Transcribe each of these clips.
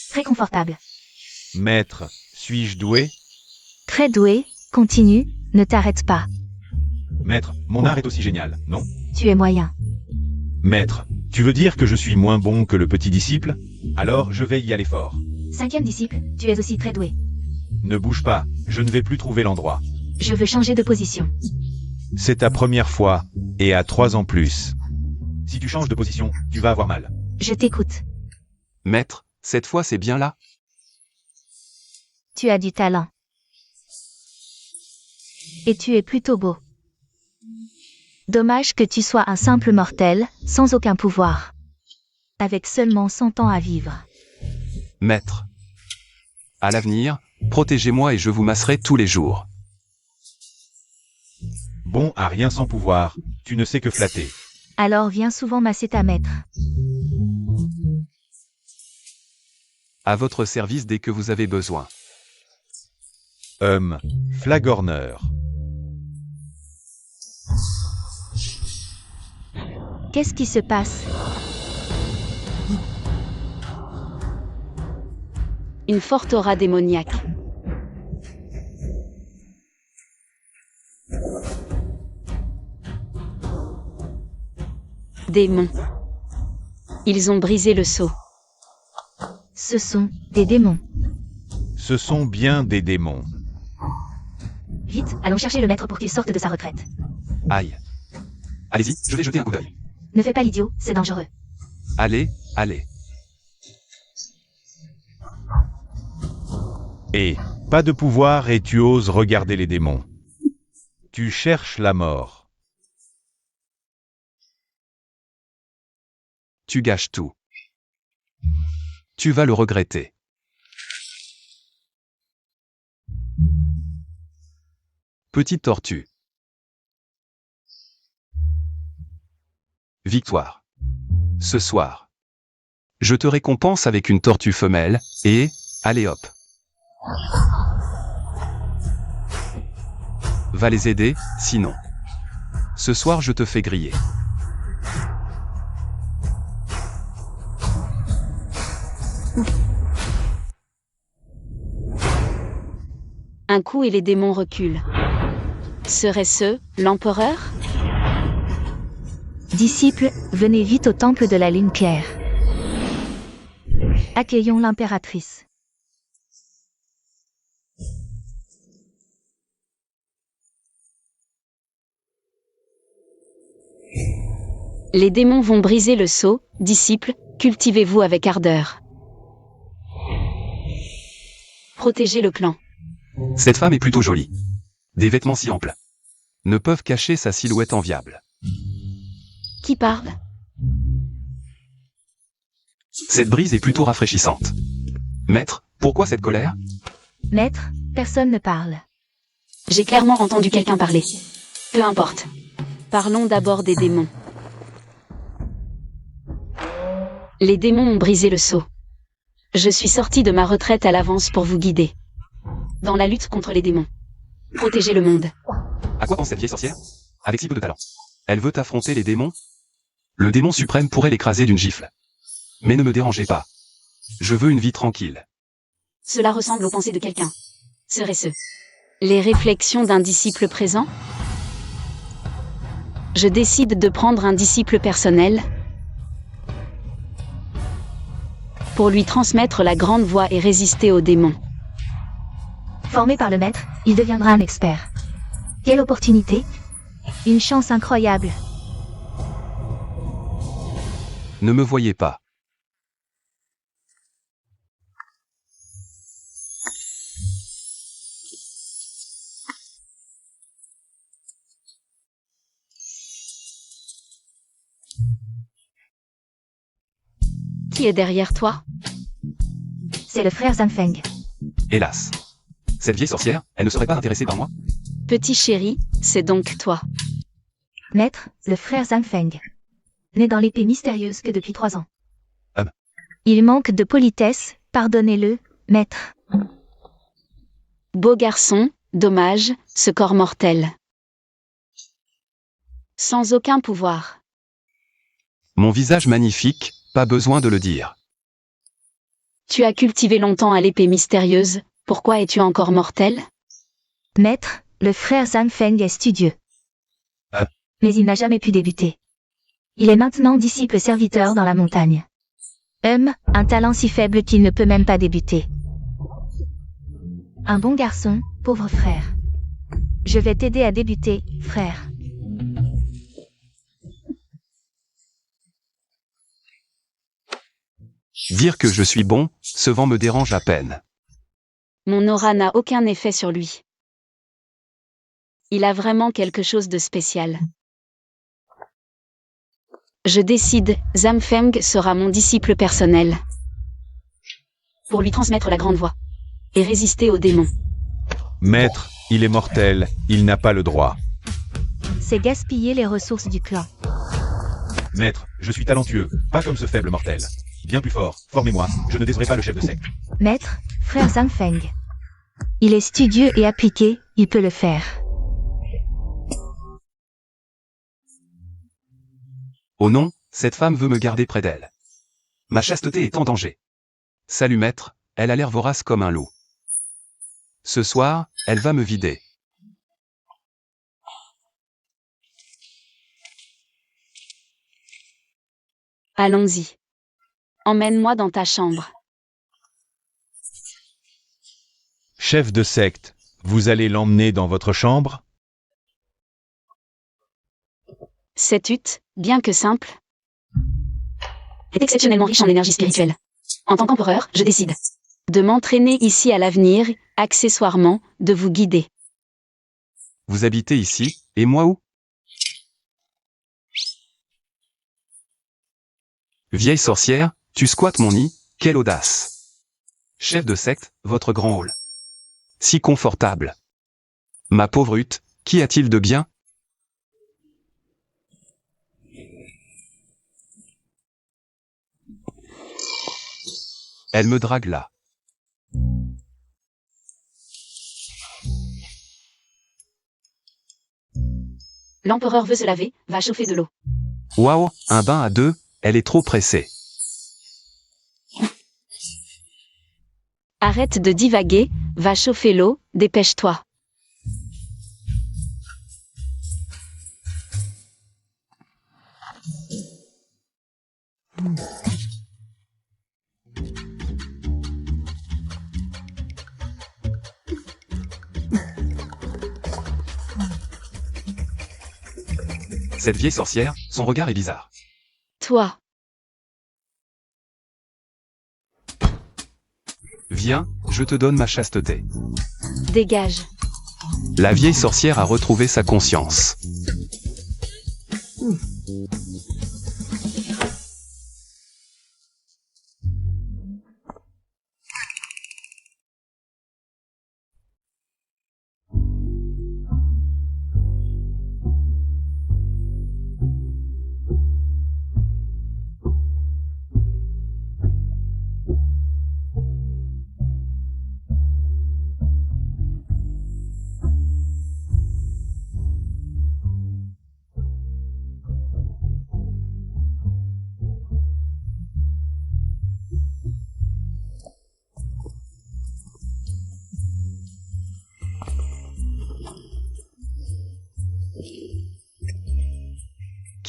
Très confortable. Maître, suis-je doué? Très doué, continue, ne t'arrête pas. Maître, mon art est aussi génial, non? Tu es moyen. Maître, tu veux dire que je suis moins bon que le petit disciple? Alors je vais y aller fort. 5e disciple, tu es aussi très doué. Ne bouge pas, je ne vais plus trouver l'endroit. Je veux changer de position. C'est ta première fois, et à 3 ans plus. Si tu changes de position, tu vas avoir mal. Je t'écoute. Maître, cette fois c'est bien là? Tu as du talent. Et tu es plutôt beau. Dommage que tu sois un simple mortel, sans aucun pouvoir. Avec seulement 100 ans à vivre. Maître. À l'avenir, protégez-moi et je vous masserai tous les jours. Bon à rien sans pouvoir, tu ne sais que flatter. Alors viens souvent masser ta maître. À votre service dès que vous avez besoin. Flagorneur. Qu'est-ce qui se passe? Une forte aura démoniaque. Démons. Ils ont brisé le sceau. Ce sont des démons. Ce sont bien des démons. Vite, allons chercher le maître pour qu'il sorte de sa retraite. Aïe. Allez-y, je vais jeter un coup d'œil. Ne fais pas l'idiot, c'est dangereux. Allez, allez. Et, pas de pouvoir et tu oses regarder les démons. Tu cherches la mort. Tu gâches tout. Tu vas le regretter. Petite tortue. Victoire. Ce soir. Je te récompense avec une tortue femelle, et, allez hop. Va les aider, sinon. Ce soir je te fais griller. Un coup et les démons reculent. Serait-ce l'empereur? Disciples, venez vite au temple de la lune claire. Accueillons l'impératrice. Les démons vont briser le sceau, disciples, cultivez-vous avec ardeur. Protégez le clan. Cette femme est plutôt jolie. Des vêtements si amples ne peuvent cacher sa silhouette enviable. Qui parle? Cette brise est plutôt rafraîchissante. Maître, pourquoi cette colère? Maître, personne ne parle. J'ai clairement entendu quelqu'un parler. Peu importe. Parlons d'abord des démons. Les démons ont brisé le sceau. Je suis sorti de ma retraite à l'avance pour vous guider. Dans la lutte contre les démons. Protégez le monde. À quoi pense cette vieille sorcière? Avec si peu de talent. Elle veut affronter les démons? Le démon suprême pourrait l'écraser d'une gifle. Mais ne me dérangez pas. Je veux une vie tranquille. Cela ressemble aux pensées de quelqu'un. Serait-ce les réflexions d'un disciple présent? Je décide de prendre un disciple personnel pour lui transmettre la grande voie et résister aux démons. Formé par le maître, il deviendra un expert. Quelle opportunité! Une chance incroyable. Ne me voyez pas. Qui est derrière toi? C'est le frère Zanfeng. Hélas. Cette vieille sorcière, elle ne serait pas intéressée par moi? Petit chéri, c'est donc toi. Maître, le frère Zanfeng. Né dans l'épée mystérieuse que depuis 3 ans. Hum. Il manque de politesse, pardonnez-le, maître. Beau garçon, dommage, ce corps mortel. Sans aucun pouvoir. Mon visage magnifique, pas besoin de le dire. Tu as cultivé longtemps à l'épée mystérieuse, pourquoi es-tu encore mortel? Maître, le frère Zhang Feng est studieux. Mais il n'a jamais pu débuter. Il est maintenant disciple serviteur dans la montagne. Un talent si faible qu'il ne peut même pas débuter. Un bon garçon, pauvre frère. Je vais t'aider à débuter, frère. Dire que je suis bon, ce vent me dérange à peine. Mon aura n'a aucun effet sur lui. Il a vraiment quelque chose de spécial. Je décide, Zhang Feng sera mon disciple personnel. Pour lui transmettre la grande voie. Et résister aux démons. Maître, il est mortel, il n'a pas le droit. C'est gaspiller les ressources du clan. Maître, je suis talentueux, pas comme ce faible mortel. Bien plus fort, formez-moi, je ne déserai pas le chef de secte. Maître, frère Zhang Feng. Il est studieux et appliqué, il peut le faire. Oh non, cette femme veut me garder près d'elle. Ma chasteté est en danger. Salut maître, elle a l'air vorace comme un loup. Ce soir, elle va me vider. Allons-y. Emmène-moi dans ta chambre. Chef de secte, vous allez l'emmener dans votre chambre? Cette hutte, bien que simple, est exceptionnellement riche en énergie spirituelle. En tant qu'empereur, je décide de m'entraîner ici à l'avenir, accessoirement, de vous guider. Vous habitez ici, et moi où? Vieille sorcière, tu squattes mon nid, quelle audace! Chef de secte, votre grand hall. Si confortable. Ma pauvre hutte, qu'y a-t-il de bien? Elle me drague là. L'empereur veut se laver, va chauffer de l'eau. Waouh, un bain à deux, elle est trop pressée. Arrête de divaguer, va chauffer l'eau, dépêche-toi. Cette vieille sorcière, son regard est bizarre. Toi, Viens, je te donne ma chasteté. dégage. La vieille sorcière a retrouvé sa conscience.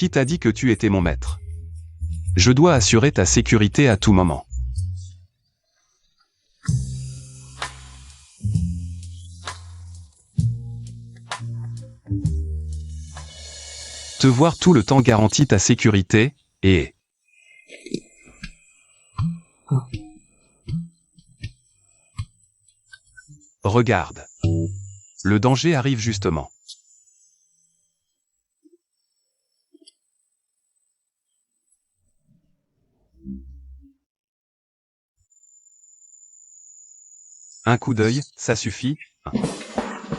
Qui t'a dit que tu étais mon maître? Je dois assurer ta sécurité à tout moment. Te voir tout le temps garantit ta sécurité, et... Regarde. Le danger arrive justement. Un coup d'œil, ça suffit.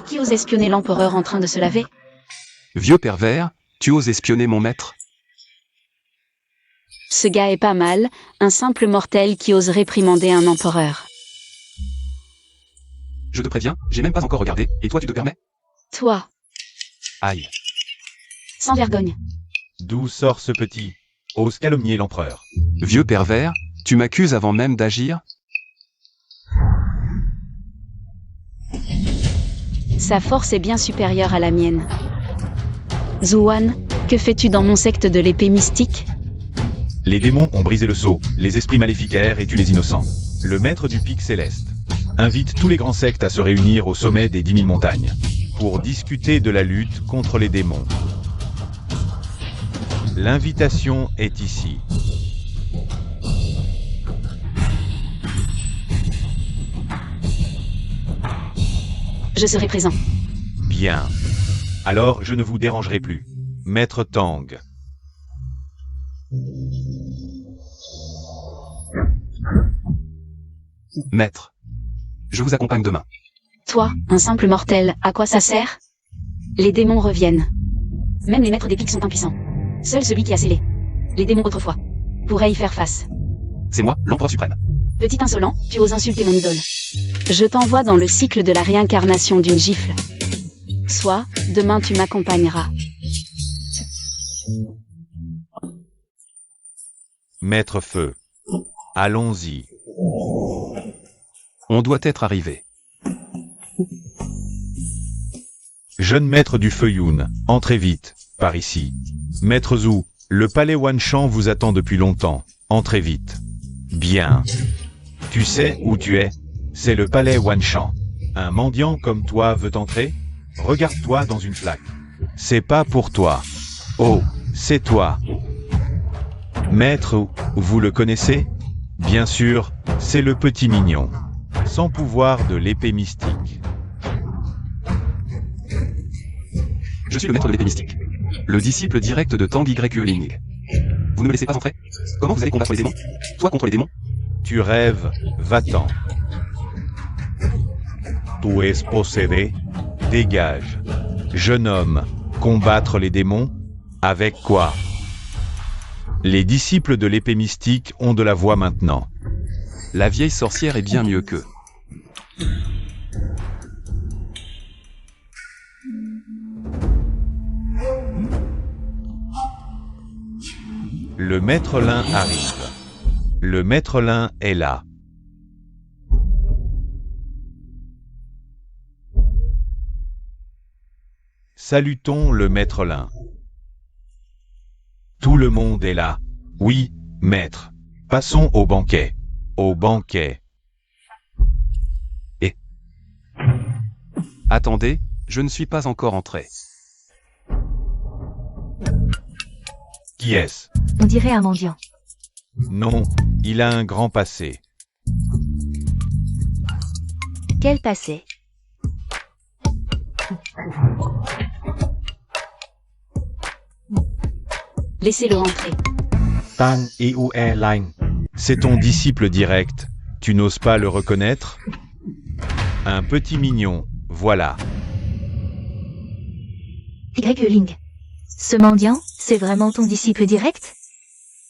Qui ose espionner l'empereur en train de se laver? Vieux pervers, tu oses espionner mon maître? Ce gars est pas mal, un simple mortel qui ose réprimander un empereur. Je te préviens, j'ai même pas encore regardé, et toi tu te permets? Toi, Aïe. sans vergogne. D'où sort ce petit? Ose calomnier l'empereur. Vieux pervers, tu m'accuses avant même d'agir? Sa force est bien supérieure à la mienne. Zhuan, que fais-tu dans mon secte de l'épée mystique? Les démons ont brisé le sceau, les esprits maléfiques errent et tuent les innocents. Le maître du pic céleste invite tous les grands sectes à se réunir au sommet des 10 000 montagnes pour discuter de la lutte contre les démons. L'invitation est ici. Je serai présent. Bien. Alors je ne vous dérangerai plus. Maître Tang. Maître. Je vous accompagne demain. Toi, un simple mortel, à quoi ça sert? Les démons reviennent. Même les maîtres des pics sont impuissants. Seul celui qui a scellé les démons autrefois pourrait y faire face. C'est moi, l'empereur suprême. Petit insolent, tu oses insulter mon idole. Je t'envoie dans le cycle de la réincarnation d'une gifle. Soit, demain tu m'accompagneras. Maître Feu. Allons-y. On doit être arrivé. Jeune maître du Feu Yun, entrez vite, par ici. Maître Zhu, le palais Wanshan vous attend depuis longtemps. Entrez vite. Bien. Tu sais où tu es? C'est le palais Wanshan. Un mendiant comme toi veut entrer? Regarde-toi dans une flaque. C'est pas pour toi. Oh, c'est toi. Maître, vous le connaissez? Bien sûr, c'est le petit mignon. Sans pouvoir de l'épée mystique. Je suis le maître de l'épée mystique. Le disciple direct de Tang Yueling. Vous ne me laissez pas entrer? Comment vous allez combattre les démons? Toi contre les démons? Tu rêves, va-t'en. Tu es possédé? Dégage. Jeune homme, combattre les démons? Avec quoi? Les disciples de l'épée mystique ont de la voix maintenant. La vieille sorcière est bien mieux qu'eux. Le maître Lin arrive. Le maître Lin est là. Salutons le maître Lin. Tout le monde est là. Oui, maître. Passons au banquet. Au banquet. Attendez, je ne suis pas encore entré. Qui est-ce? On dirait un mendiant. Non, il a un grand passé. Quel passé? Laissez-le entrer. Tang Yueling. C'est ton disciple direct. Tu n'oses pas le reconnaître? Un petit mignon, voilà. Yueling. Ce mendiant, c'est vraiment ton disciple direct?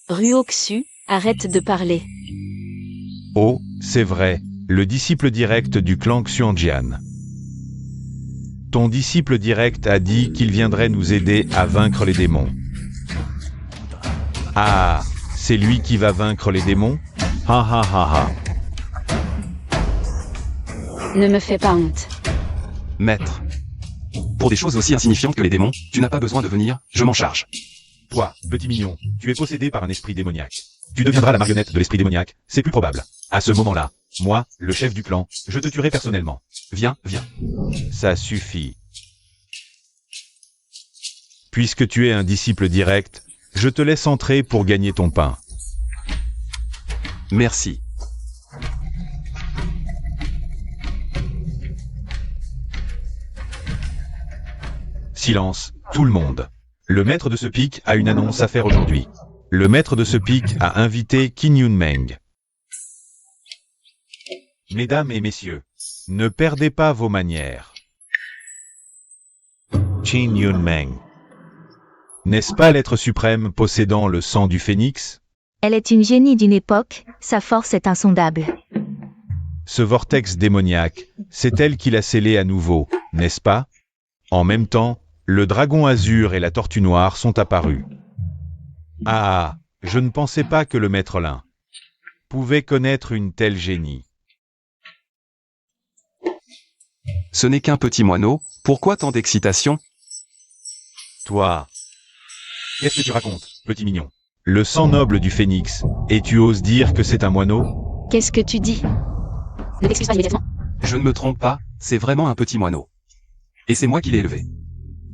Ruoxu, arrête de parler. Oh, c'est vrai, le disciple direct du clan Xuanjian. Ton disciple direct a dit qu'il viendrait nous aider à vaincre les démons. Ah, c'est lui qui va vaincre les démons? Ha ha ha ha. Ne me fais pas honte. Maître. Pour des choses aussi insignifiantes que les démons, tu n'as pas besoin de venir, je m'en charge. Toi, petit mignon, tu es possédé par un esprit démoniaque. Tu deviendras la marionnette de l'esprit démoniaque, c'est plus probable. À ce moment-là, moi, le chef du clan, je te tuerai personnellement. Viens, viens. Ça suffit. Puisque tu es un disciple direct, je te laisse entrer pour gagner ton pain. Merci. Silence, tout le monde. Le maître de ce pic a une annonce à faire aujourd'hui. Le maître de ce pic a invité Qin Yunmeng. Mesdames et messieurs, ne perdez pas vos manières. Qin Yunmeng. N'est-ce pas l'être suprême possédant le sang du phénix? Elle est une génie d'une époque, sa force est insondable. Ce vortex démoniaque, c'est elle qui l'a scellé à nouveau, n'est-ce pas? En même temps, le dragon azur et la tortue noire sont apparus. Ah, je ne pensais pas que le maître Lin pouvait connaître une telle génie. Ce n'est qu'un petit moineau, pourquoi tant d'excitation? Toi. Qu'est-ce que tu racontes, petit mignon? Le sang noble du phénix, et tu oses dire que c'est un moineau? Qu'est-ce que tu dis? Ne t'excuse pas immédiatement. Je ne me trompe pas, c'est vraiment un petit moineau. Et c'est moi qui l'ai élevé.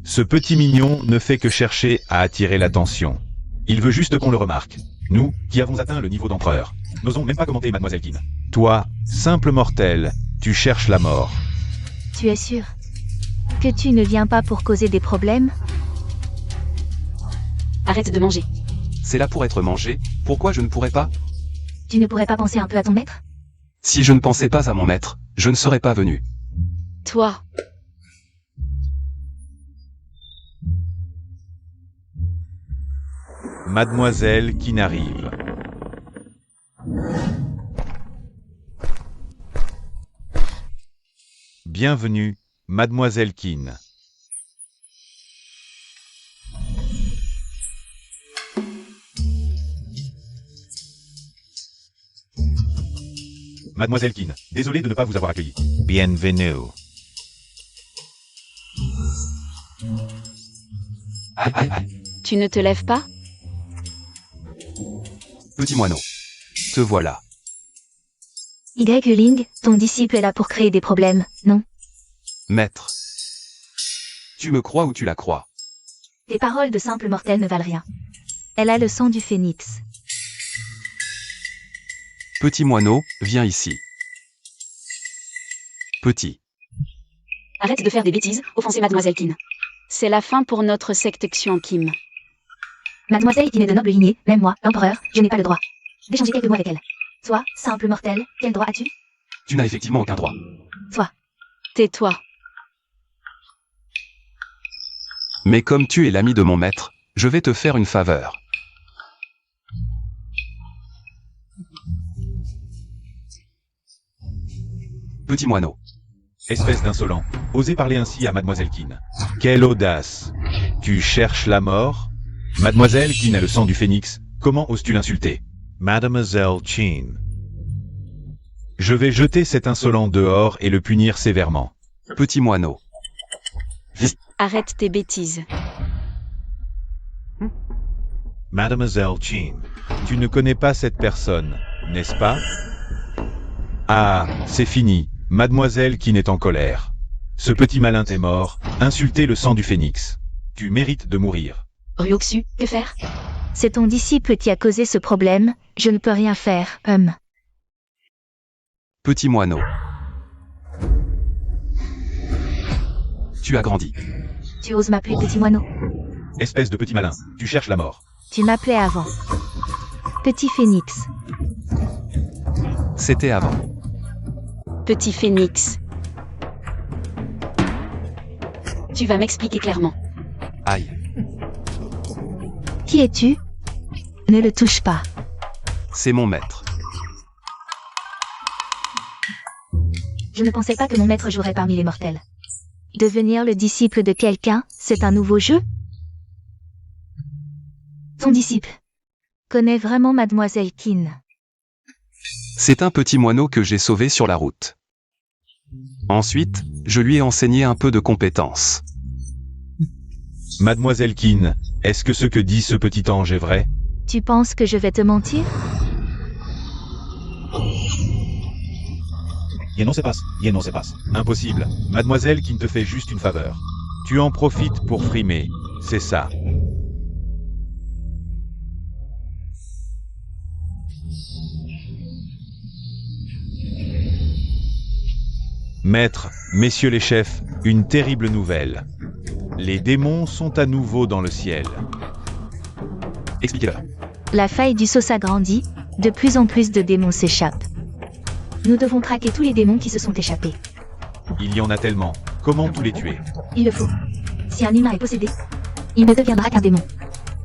Ce petit mignon ne fait que chercher à attirer l'attention. Il veut juste qu'on le remarque. Nous, qui avons atteint le niveau d'empereur, n'osons même pas commenter Mademoiselle Keane. Toi, simple mortel, tu cherches la mort. Tu es sûr que tu ne viens pas pour causer des problèmes? Arrête de manger. C'est là pour être mangé, pourquoi je ne pourrais pas? Tu ne pourrais pas penser un peu à ton maître? Si je ne pensais pas à mon maître, je ne serais pas venu. Toi. Mademoiselle Keane arrive. Bienvenue, Mademoiselle Keane. Mademoiselle Keane, désolé de ne pas vous avoir accueilli. Bienvenue. Tu ne te lèves pas? Petit moineau. Te voilà. Y-Ling, ton disciple est là pour créer des problèmes, non? Maître. Tu me crois ou tu la crois? Tes paroles de simple mortel ne valent rien. Elle a le sang du phénix. Petit moineau, viens ici. Petit. Arrête de faire des bêtises, offenser Mademoiselle Keane. C'est la fin pour notre section Kim. Mademoiselle Keane est de noble lignée, même moi, l'empereur, je n'ai pas le droit d'échanger quelques mots avec elle. Toi, simple mortel, quel droit as-tu? Tu n'as effectivement aucun droit. Toi. Tais-toi. Mais comme tu es l'ami de mon maître, je vais te faire une faveur. Petit moineau. Espèce d'insolent, osez parler ainsi à Mademoiselle Keane. Quelle audace! Tu cherches la mort? Mademoiselle Keane a le sang du phénix, comment oses-tu l'insulter? Mademoiselle Keane. Je vais jeter cet insolent dehors et le punir sévèrement. Petit moineau. Arrête tes bêtises. Mademoiselle Keane, tu ne connais pas cette personne, n'est-ce pas? Ah, c'est fini, Mademoiselle Keane est en colère. Ce petit malin est mort, insulter le sang du phénix. Tu mérites de mourir. Ryoksu, que faire? C'est ton disciple qui a causé ce problème, je ne peux rien faire, Petit moineau. Tu as grandi. Tu oses m'appeler petit moineau? Espèce de petit malin, tu cherches la mort. Tu m'appelais avant. Petit phénix. C'était avant. Petit phénix. Tu vas m'expliquer clairement. Aïe. Qui es-tu? Ne le touche pas. C'est mon maître. Je ne pensais pas que mon maître jouerait parmi les mortels. Devenir le disciple de quelqu'un, c'est un nouveau jeu? Ton disciple connaît vraiment Mademoiselle Keane. C'est un petit moineau que j'ai sauvé sur la route. Ensuite, je lui ai enseigné un peu de compétences. Mademoiselle Keane, est-ce que ce que dit ce petit ange est vrai? Tu penses que je vais te mentir? Non, c'est passe. Non, c'est passe. Impossible. Mademoiselle Keane te fait juste une faveur. Tu en profites pour frimer. C'est ça. Maître, messieurs les chefs, une terrible nouvelle. Les démons sont à nouveau dans le ciel. Expliquez-leur. La faille du sceau s'agrandit, de plus en plus de démons s'échappent. Nous devons traquer tous les démons qui se sont échappés. Il y en a tellement. Comment tous les tuer? Il le faut. Si un humain est possédé, il ne deviendra qu'un démon.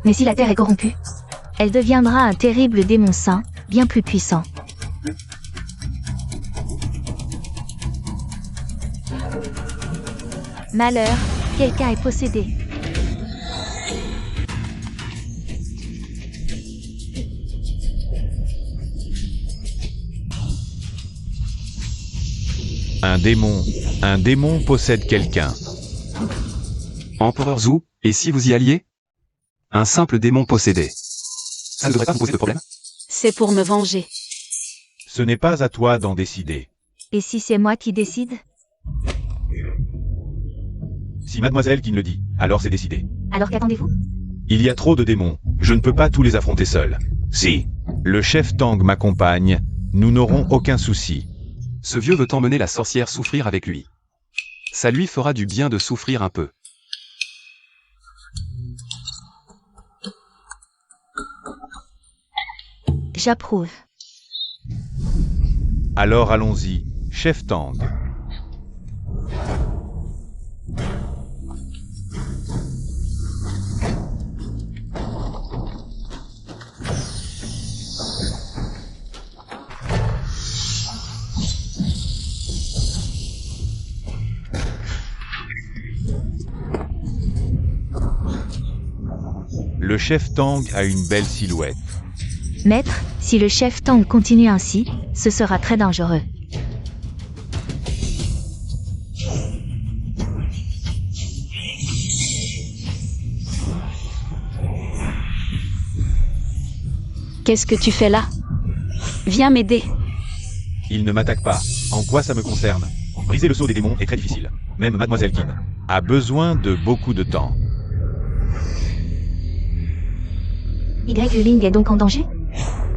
Mais si la terre est corrompue, elle deviendra un terrible démon saint, bien plus puissant. Malheur, quelqu'un est possédé. Un démon. Un démon possède quelqu'un. Empereur Zou, et si vous y alliez? Un simple démon possédé. Ça ne devrait pas vous poser de problème? C'est pour me venger. Ce n'est pas à toi d'en décider. Et si c'est moi qui décide? Si mademoiselle Qin le dit, alors c'est décidé. Alors qu'attendez-vous? Il y a trop de démons, je ne peux pas tous les affronter seul. Si le chef Tang m'accompagne, nous n'aurons aucun souci. Ce vieux veut emmener la sorcière souffrir avec lui. Ça lui fera du bien de souffrir un peu. J'approuve. Alors allons-y, chef Tang. Le chef Tang a une belle silhouette. Maître, si le chef Tang continue ainsi, ce sera très dangereux. Qu'est-ce que tu fais là? Viens m'aider. Il ne m'attaque pas. En quoi ça me concerne? Briser le sceau des démons est très difficile. Même mademoiselle Qin a besoin de beaucoup de temps. Y-Ling est donc en danger?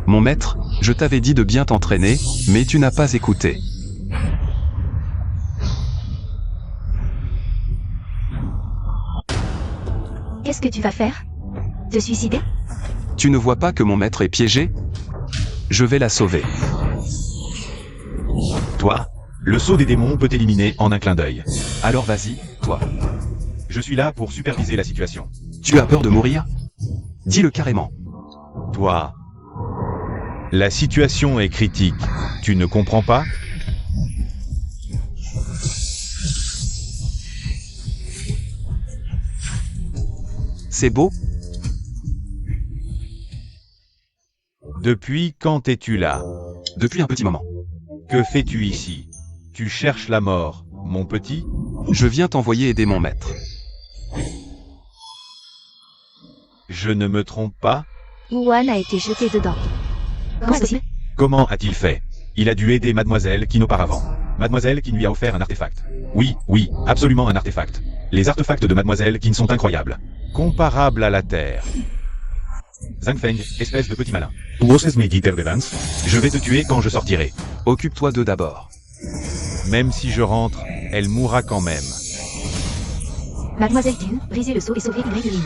Mon maître, je t'avais dit de bien t'entraîner, mais tu n'as pas écouté. Qu'est-ce que tu vas faire? Te suicider? Tu ne vois pas que mon maître est piégé? Je vais la sauver. Toi, le sceau des démons peut t'éliminer en un clin d'œil. Alors vas-y, toi. Je suis là pour superviser la situation. Tu as peur de mourir? Dis-le carrément. Toi, la situation est critique. Tu ne comprends pas? C'est beau? Depuis quand es-tu là? Depuis un petit moment. Que fais-tu ici? Tu cherches la mort, mon petit? Je viens t'envoyer aider mon maître. Je ne me trompe pas? Wuan a été jeté dedans. Comment est-ce possible? Comment a-t-il fait? Il a dû aider mademoiselle Qin auparavant. Mademoiselle Qin lui a offert un artefact. Oui, oui, absolument un artefact. Les artefacts de mademoiselle Qin sont incroyables. Comparables à la Terre. Zhang Feng, espèce de petit malin. Je vais te tuer quand je sortirai. Occupe-toi d'eux d'abord. Même si je rentre, elle mourra quand même. Mademoiselle Qin, brisez le sceau et sauvez Y-Ling.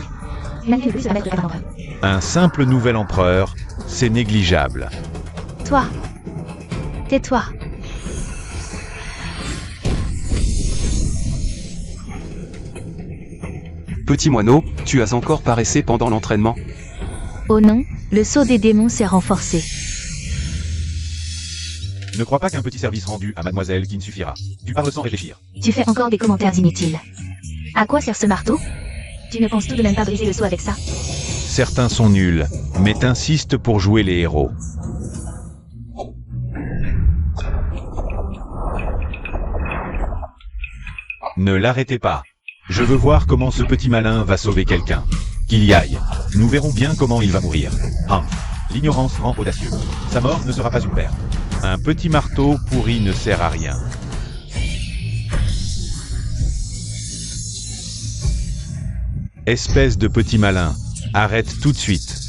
L'année de plus va mettre le cadavre. Un simple nouvel empereur, c'est négligeable. Toi. Tais-toi. Petit moineau, tu as encore paressé pendant l'entraînement? Oh non, le sceau des démons s'est renforcé. Ne crois pas qu'un petit service rendu à mademoiselle Qin suffira. Tu parles sans réfléchir. Tu fais encore des commentaires inutiles. À quoi sert ce marteau? Tu ne penses tout de même pas briser le sceau avec ça? Certains sont nuls, mais t'insistes pour jouer les héros. Ne l'arrêtez pas. Je veux voir comment ce petit malin va sauver quelqu'un. Qu'il y aille. Nous verrons bien comment il va mourir. L'ignorance rend audacieux. Sa mort ne sera pas une perte. Un petit marteau pourri ne sert à rien. Espèce de petit malin, arrête tout de suite.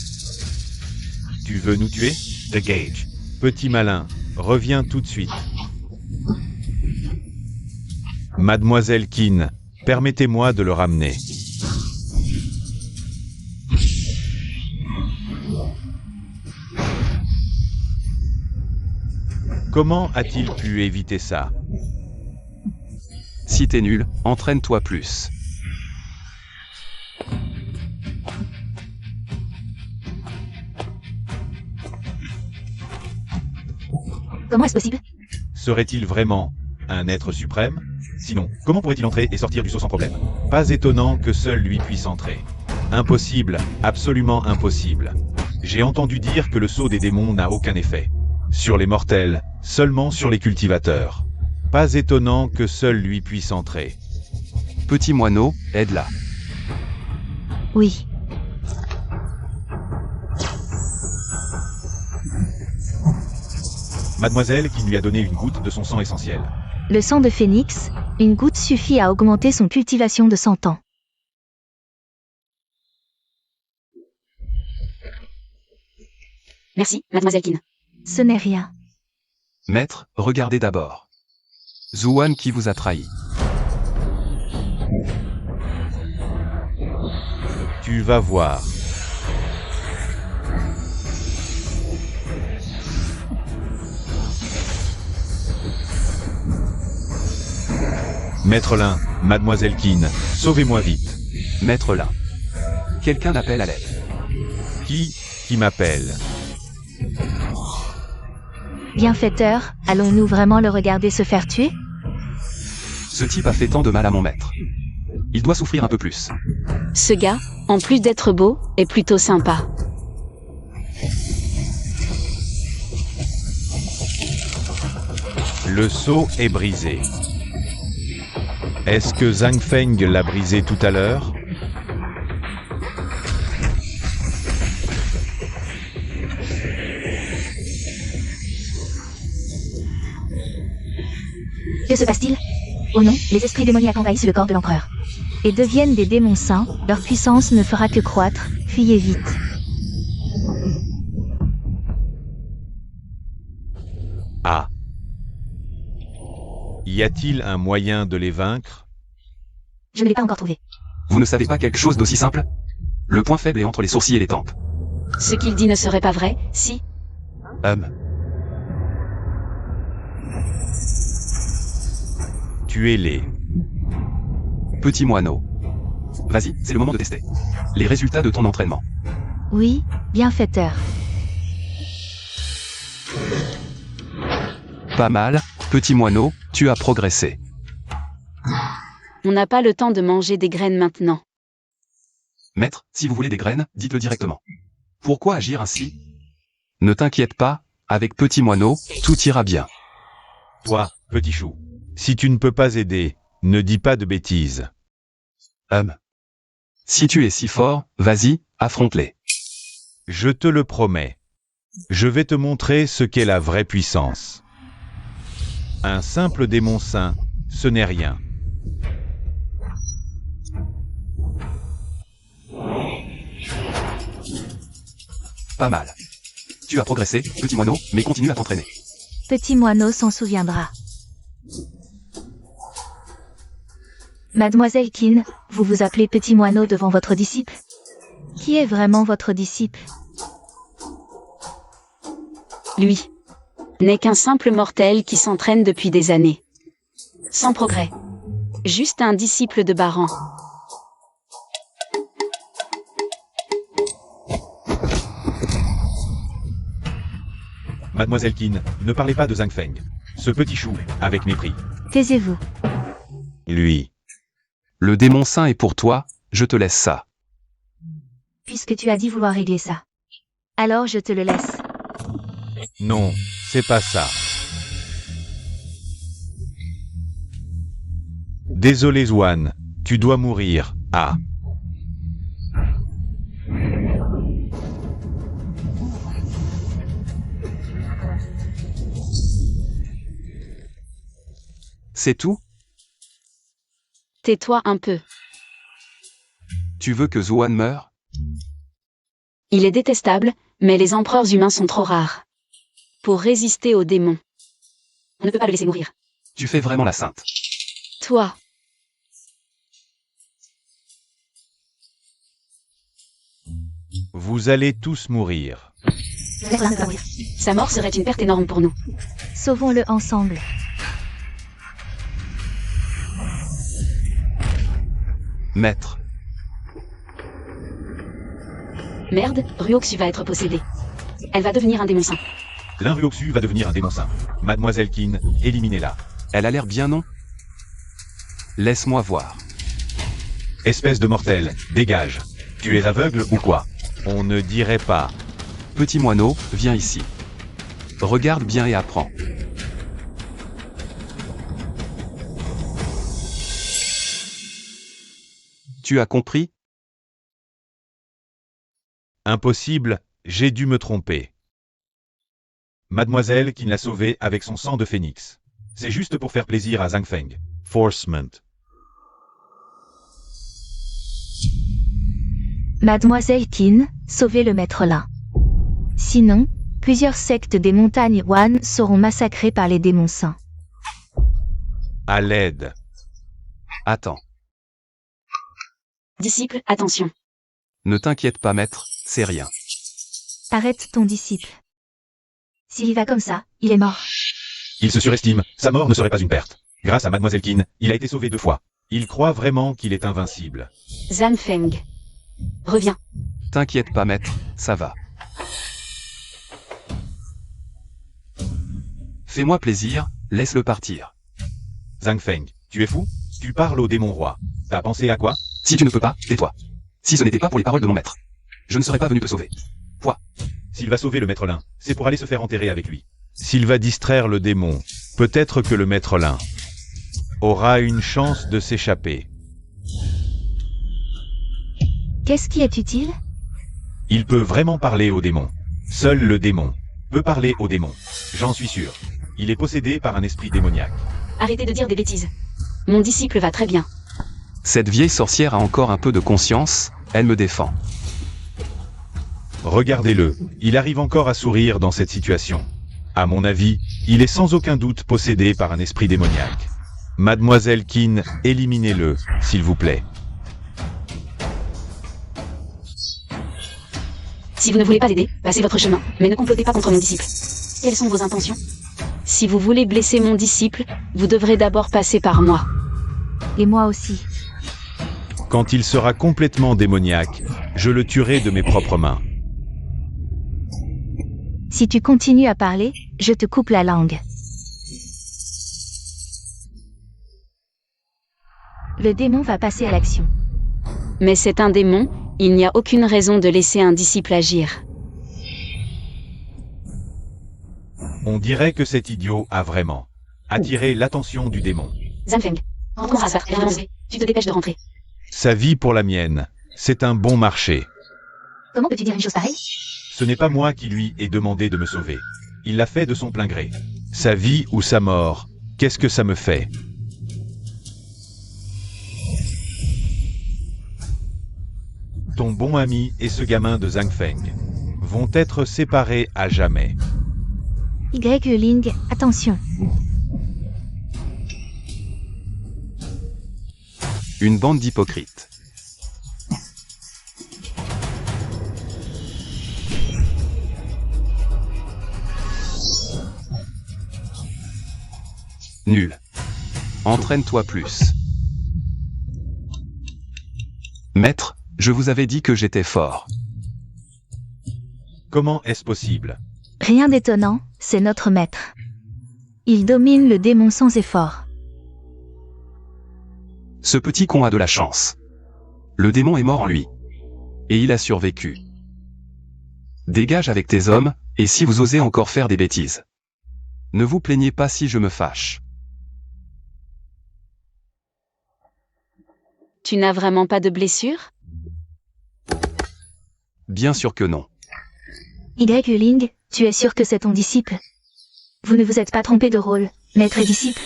Tu veux nous tuer? The Gage. Petit malin, reviens tout de suite. Mademoiselle Qin, permettez-moi de le ramener. Comment a-t-il pu éviter ça? Si t'es nul, entraîne-toi plus. Comment est-ce possible? Serait-il vraiment un être suprême? Sinon, comment pourrait-il entrer et sortir du sceau sans problème? Pas étonnant que seul lui puisse entrer. Impossible, absolument impossible. J'ai entendu dire que le sceau des démons n'a aucun effet. Sur les mortels, seulement sur les cultivateurs. Pas étonnant que seul lui puisse entrer. Petit moineau, aide-la. Oui. Mademoiselle qui lui a donné une goutte de son sang essentiel. Le sang de phénix, une goutte suffit à augmenter son cultivation de 100 ans. Merci, mademoiselle Kin. Ce n'est rien. Maître, regardez d'abord. Zhuan qui vous a trahi. Tu vas voir. Maître Lin, Mademoiselle Kin, sauvez-moi vite. Maître là. Quelqu'un appelle à l'aide. Qui m'appelle? Bienfaiteur, allons-nous vraiment le regarder se faire tuer? Ce type a fait tant de mal à mon maître. Il doit souffrir un peu plus. Ce gars, en plus d'être beau, est plutôt sympa. Le seau est brisé. Est-ce que Zhang Feng l'a brisé tout à l'heure? Que se passe-t-il? Oh non, les esprits démoniaques envahissent le corps de l'empereur. Et deviennent des démons saints, leur puissance ne fera que croître, fuyez vite. Ah. Y a-t-il un moyen de les vaincre? Je ne l'ai pas encore trouvé. Vous ne savez pas quelque chose d'aussi simple? Le point faible est entre les sourcils et les tempes. Ce qu'il dit ne serait pas vrai, si? Tuez-les. Petit moineau. Vas-y, c'est le moment de tester. Les résultats de ton entraînement. Oui, bienfaiteur. Pas mal, petit moineau, tu as progressé. On n'a pas le temps de manger des graines maintenant. Maître, si vous voulez des graines, dites-le directement. Pourquoi agir ainsi? Ne t'inquiète pas, avec petit moineau, tout ira bien. Toi, petit chou. Si tu ne peux pas aider, ne dis pas de bêtises. Si tu es si fort, vas-y, affronte-les. Je te le promets. Je vais te montrer ce qu'est la vraie puissance. Un simple démon saint, ce n'est rien. Pas mal. Tu as progressé, petit moineau, mais continue à t'entraîner. Petit moineau s'en souviendra. Mademoiselle Kin, vous vous appelez petit moineau devant votre disciple? Qui est vraiment votre disciple? Lui n'est qu'un simple mortel qui s'entraîne depuis des années. Sans progrès. Juste un disciple de Baran. Mademoiselle Kin, ne parlez pas de Zhang Feng. Ce petit chou, avec mépris. Taisez-vous. Lui. Le démon saint est pour toi, je te laisse ça. Puisque tu as dit vouloir régler ça. Alors je te le laisse. Non, c'est pas ça. Désolé Zhuan, tu dois mourir. Ah. C'est tout? Tais-toi un peu. Tu veux que Zhuan meure? Il est détestable, mais les empereurs humains sont trop rares. Pour résister aux démons. On ne peut pas le laisser mourir. Tu fais vraiment la sainte. Toi. Vous allez tous mourir. Sa mort serait une perte énorme pour nous. Sauvons-le ensemble. Maître. Merde, Ruoxu va être possédée. Elle va devenir un démon saint. L'Inruoxu va devenir un démon saint. Mademoiselle Kin, éliminez-la. Elle a l'air bien, non? Laisse-moi voir. Espèce de mortel, dégage. Tu es aveugle ou quoi? On ne dirait pas. Petit moineau, viens ici. Regarde bien et apprends. Tu as compris? Impossible, j'ai dû me tromper. Mademoiselle qui l'a sauvé avec son sang de phénix. C'est juste pour faire plaisir à Zhang Feng. Forcement. Mademoiselle Qin, sauvez le maître Lin. Sinon, plusieurs sectes des montagnes Wan seront massacrées par les démons saints. À l'aide. Attends. Disciple, attention. Ne t'inquiète pas, maître, c'est rien. Arrête ton disciple. S'il y va comme ça, il est mort. Il se surestime, sa mort ne serait pas une perte. Grâce à Mademoiselle Qin, il a été sauvé 2 fois. Il croit vraiment qu'il est invincible. Zhang Feng. Reviens. T'inquiète pas, maître, ça va. Fais-moi plaisir, laisse-le partir. Zhang Feng, tu es fou? Tu parles au démon roi. T'as pensé à quoi? Si tu ne peux pas, tais-toi. Si ce n'était pas pour les paroles de mon maître, je ne serais pas venu te sauver. Quoi? S'il va sauver le maître Lin, c'est pour aller se faire enterrer avec lui. S'il va distraire le démon, peut-être que le maître Lin aura une chance de s'échapper. Qu'est-ce qui est utile? Il peut vraiment parler au démon. Seul le démon peut parler au démon. J'en suis sûr. Il est possédé par un esprit démoniaque. Arrêtez de dire des bêtises. Mon disciple va très bien. Cette vieille sorcière a encore un peu de conscience, elle me défend. Regardez-le, il arrive encore à sourire dans cette situation. À mon avis, il est sans aucun doute possédé par un esprit démoniaque. Mademoiselle Qin, éliminez-le, s'il vous plaît. Si vous ne voulez pas l'aider, passez votre chemin, mais ne complotez pas contre mon disciple. Quelles sont vos intentions? Si vous voulez blesser mon disciple, vous devrez d'abord passer par moi. Et moi aussi. Quand il sera complètement démoniaque, je le tuerai de mes propres mains. Si tu continues à parler, je te coupe la langue. Le démon va passer à l'action. Mais c'est un démon, il n'y a aucune raison de laisser un disciple agir. On dirait que cet idiot a vraiment attiré l'attention du démon. Zhang Feng, rentrons à Asbat, tu te dépêches de rentrer. Sa vie pour la mienne, c'est un bon marché. Comment peux-tu dire une chose pareille? Ce n'est pas moi qui lui ai demandé de me sauver. Il l'a fait de son plein gré. Sa vie ou sa mort, qu'est-ce que ça me fait? Ton bon ami et ce gamin de Zhang Feng vont être séparés à jamais. Ling, attention. Une bande d'hypocrites. Nul. Entraîne-toi plus. Maître, je vous avais dit que j'étais fort. Comment est-ce possible? Rien d'étonnant, c'est notre maître. Il domine le démon sans effort. Ce petit con a de la chance. Le démon est mort en lui. Et il a survécu. Dégage avec tes hommes, et si vous osez encore faire des bêtises. Ne vous plaignez pas si je me fâche. Tu n'as vraiment pas de blessure? Bien sûr que non. Ling, tu es sûr que c'est ton disciple? Vous ne vous êtes pas trompé de rôle, maître et disciple?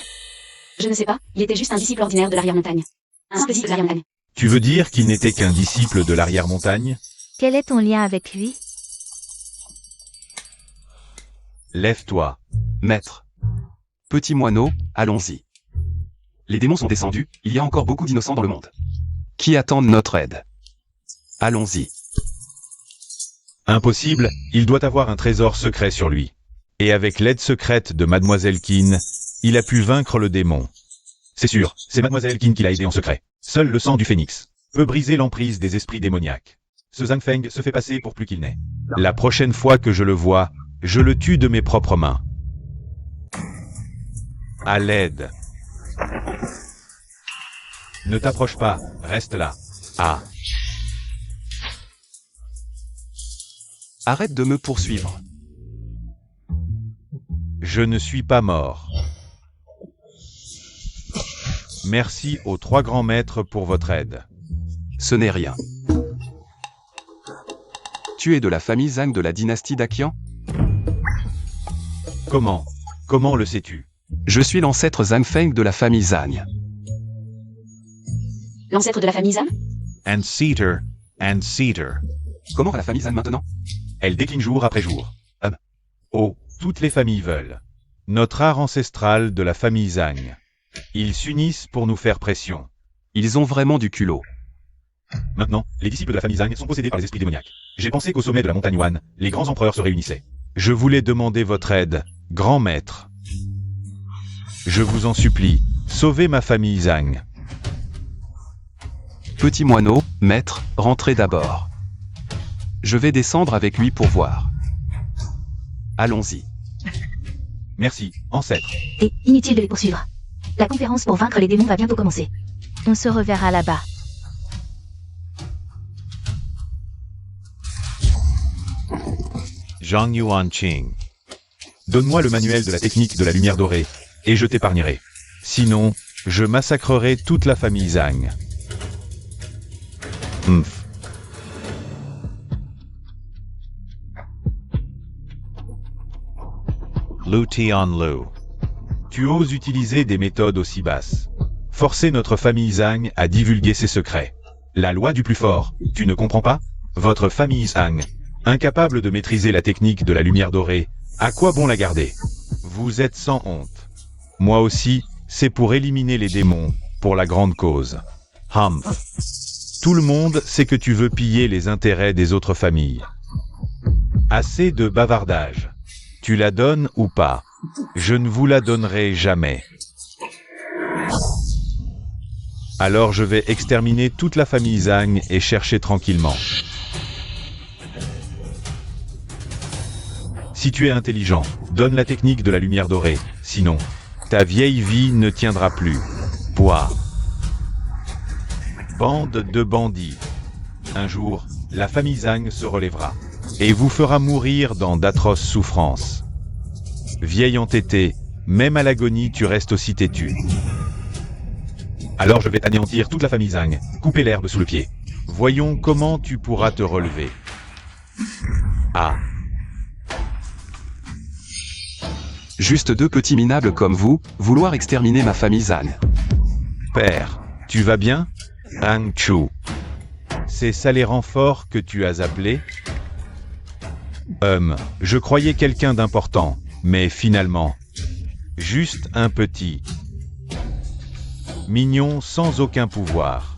Je ne sais pas, il était juste un disciple ordinaire de l'arrière-montagne. Un simple disciple de l'arrière-montagne. Tu veux dire qu'il n'était qu'un disciple de l'arrière-montagne? Quel est ton lien avec lui? Lève-toi. Maître. Petit moineau, allons-y. Les démons sont descendus, il y a encore beaucoup d'innocents dans le monde. Qui attendent notre aide. Allons-y. Impossible, il doit avoir un trésor secret sur lui. Et avec l'aide secrète de Mademoiselle Qin, il a pu vaincre le démon. C'est sûr, c'est Mademoiselle Qin qui l'a aidé en secret. Seul le sang du phénix peut briser l'emprise des esprits démoniaques. Ce Zhang Feng se fait passer pour plus qu'il n'est. La prochaine fois que je le vois, je le tue de mes propres mains. À l'aide. Ne t'approche pas, reste là. Ah. Arrête de me poursuivre. Je ne suis pas mort. Merci aux 3 grands maîtres pour votre aide. Ce n'est rien. Tu es de la famille Zhang de la dynastie d'Aqian? Comment le sais-tu? Je suis l'ancêtre Zhang Feng de la famille Zhang. L'ancêtre de la famille Zhang? And Cedar. Comment va la famille Zhang maintenant? Elle décline jour après jour. Oh, toutes les familles veulent. Notre art ancestral de la famille Zhang. Ils s'unissent pour nous faire pression. Ils ont vraiment du culot. Maintenant, les disciples de la famille Zhang sont possédés par les esprits démoniaques. J'ai pensé qu'au sommet de la montagne Wan, les grands empereurs se réunissaient. Je voulais demander votre aide, grand maître. Je vous en supplie, sauvez ma famille Zhang. Petit moineau, maître, rentrez d'abord. Je vais descendre avec lui pour voir. Allons-y. Merci, ancêtre. Et inutile de les poursuivre. La conférence pour vaincre les démons va bientôt commencer. On se reverra là-bas. Zhang Yuanqing. Donne-moi le manuel de la technique de la lumière dorée, et je t'épargnerai. Sinon, je massacrerai toute la famille Zhang. Lu Tianlu. Tu oses utiliser des méthodes aussi basses. Forcer notre famille Zhang à divulguer ses secrets. La loi du plus fort, tu ne comprends pas? Votre famille Zhang, incapable de maîtriser la technique de la lumière dorée, à quoi bon la garder? Vous êtes sans honte. Moi aussi, c'est pour éliminer les démons, pour la grande cause. Tout le monde sait que tu veux piller les intérêts des autres familles. Assez de bavardage. Tu la donnes ou pas? Je ne vous la donnerai jamais. Alors je vais exterminer toute la famille Zhang et chercher tranquillement. Si tu es intelligent, donne la technique de la lumière dorée, sinon, ta vieille vie ne tiendra plus. Bois. Bande de bandits. Un jour, la famille Zhang se relèvera, et vous fera mourir dans d'atroces souffrances. Vieille entêtée, même à l'agonie tu restes aussi têtu. Alors je vais anéantir toute la famille Zhang, couper l'herbe sous le pied. Voyons comment tu pourras te relever. Ah. Juste deux petits minables comme vous, vouloir exterminer ma famille Zhang. Père, tu vas bien? Hang Chu. C'est ça les renforts que tu as appelés? Je croyais quelqu'un d'important, mais finalement, juste un petit. Mignon sans aucun pouvoir.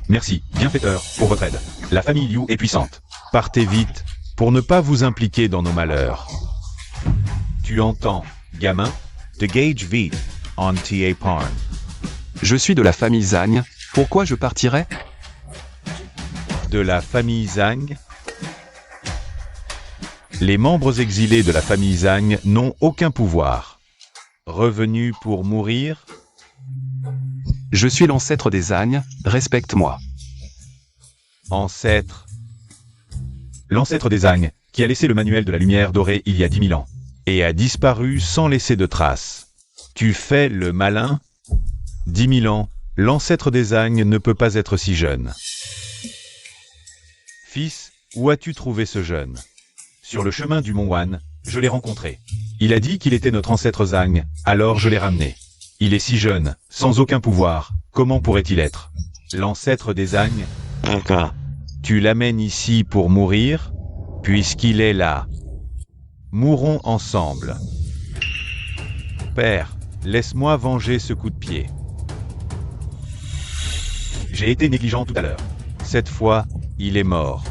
Merci, bienfaiteur, pour votre aide. La famille Liu est puissante. Partez vite, pour ne pas vous impliquer dans nos malheurs. Tu entends, gamin? De Gage V. On TA Parn. Je suis de la famille Zhang, pourquoi je partirais? De la famille Zhang? Les membres exilés de la famille Zhang n'ont aucun pouvoir. Revenus pour mourir? Je suis l'ancêtre des Zhang, respecte-moi. Ancêtre. L'ancêtre des Zhang, qui a laissé le manuel de la lumière dorée il y a 10 000 ans, et a disparu sans laisser de traces. Tu fais le malin? 10 000 ans, l'ancêtre des Zhang ne peut pas être si jeune. Fils, où as-tu trouvé ce jeune? Sur le chemin du mont Wan, je l'ai rencontré. Il a dit qu'il était notre ancêtre Zhang, alors je l'ai ramené. Il est si jeune, sans aucun pouvoir, comment pourrait-il être? L'ancêtre des Zhang? Tu l'amènes ici pour mourir? Puisqu'il est là. Mourons ensemble. Père, laisse-moi venger ce coup de pied. J'ai été négligent tout à l'heure. Cette fois, il est mort.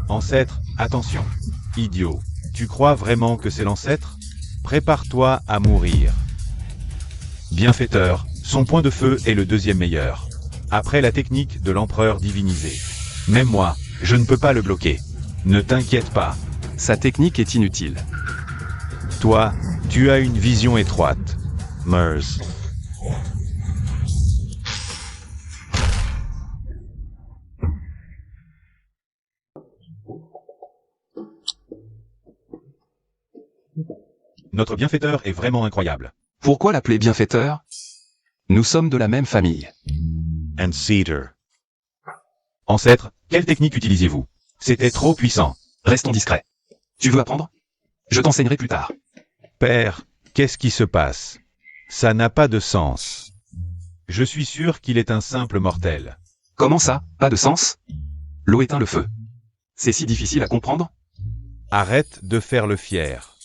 Ancêtre, attention. Idiot, tu crois vraiment que c'est l'ancêtre? Prépare-toi à mourir. Bienfaiteur, son point de feu est le deuxième meilleur. Après la technique de l'empereur divinisé. Même moi, je ne peux pas le bloquer. Ne t'inquiète pas. Sa technique est inutile. Toi, tu as une vision étroite. Mers. Notre bienfaiteur est vraiment incroyable. Pourquoi l'appeler bienfaiteur? Nous sommes de la même famille. Ancestor. Ancêtre, quelle technique utilisiez-vous? C'était trop puissant. Restons discrets. Tu veux apprendre? Je t'enseignerai plus tard. Père, qu'est-ce qui se passe? Ça n'a pas de sens. Je suis sûr qu'il est un simple mortel. Comment ça, pas de sens? L'eau éteint le feu. C'est si difficile à comprendre? Arrête de faire le fier.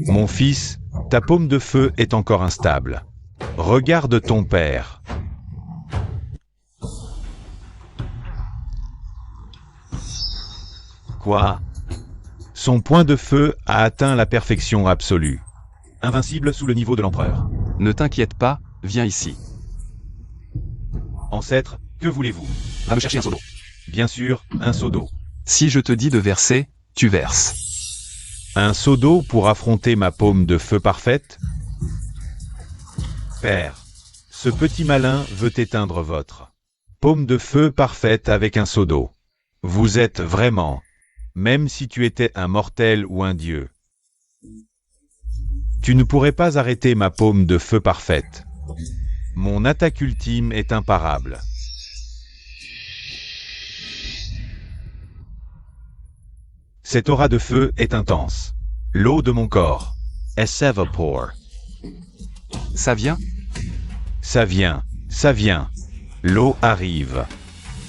Mon fils, ta paume de feu est encore instable. Regarde ton père. Quoi? Son point de feu a atteint la perfection absolue. Invincible sous le niveau de l'empereur. Ne t'inquiète pas, viens ici. Ancêtre, que voulez-vous? Va me chercher un seau d'eau. Bien sûr, un seau d'eau. Si je te dis de verser, tu verses. Un seau d'eau pour affronter ma paume de feu parfaite? Père, ce petit malin veut éteindre votre paume de feu parfaite avec un seau d'eau. Vous êtes vraiment, même si tu étais un mortel ou un dieu. Tu ne pourrais pas arrêter ma paume de feu parfaite. Mon attaque ultime est imparable. Cette aura de feu est intense. L'eau de mon corps. S'évapore. Ça vient? Ça vient, ça vient. L'eau arrive.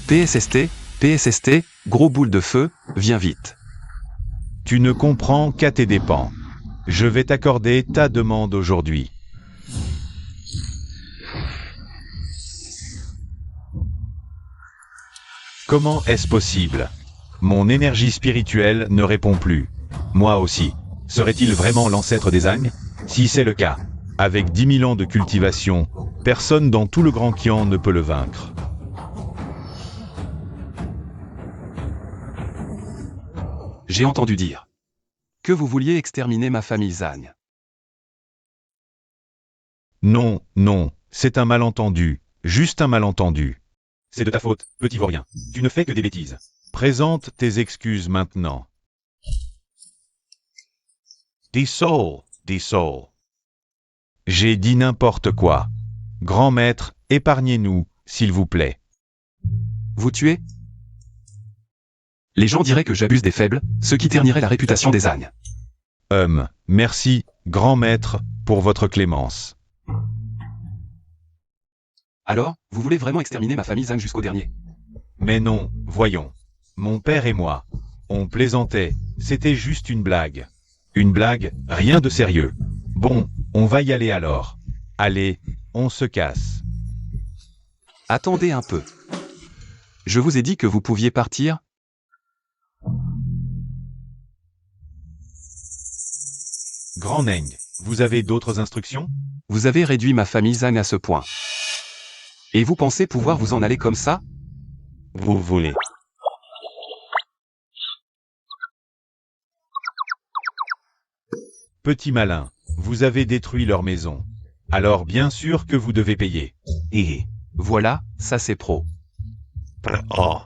PSST, PSST, gros boule de feu, viens vite. Tu ne comprends qu'à tes dépens. Je vais t'accorder ta demande aujourd'hui. Comment est-ce possible? Mon énergie spirituelle ne répond plus. Moi aussi. Serait-il vraiment l'ancêtre des Aang? Si c'est le cas, avec 10 000 ans de cultivation, personne dans tout le Grand Qian ne peut le vaincre. J'ai entendu dire que vous vouliez exterminer ma famille Zhang. Non, non, c'est un malentendu, juste un malentendu. C'est de ta faute, petit vaurien. Tu ne fais que des bêtises. Présente tes excuses maintenant. Des souls. J'ai dit n'importe quoi. Grand maître, épargnez-nous, s'il vous plaît. Vous tuez? Les gens diraient que j'abuse des faibles, ce qui ternirait la réputation des Zhang. Merci, grand maître, pour votre clémence. Alors, vous voulez vraiment exterminer ma famille Zhang jusqu'au dernier? Mais non, voyons. Mon père et moi, on plaisantait, c'était juste une blague. Une blague, rien de sérieux. Bon, on va y aller alors. Allez, on se casse. Attendez un peu. Je vous ai dit que vous pouviez partir? Grand Neng, vous avez d'autres instructions? Vous avez réduit ma famille Zhang à ce point. Et vous pensez pouvoir vous en aller comme ça? Vous voulez. Petit malin, vous avez détruit leur maison. Alors bien sûr que vous devez payer. Et voilà, ça c'est pro. oh,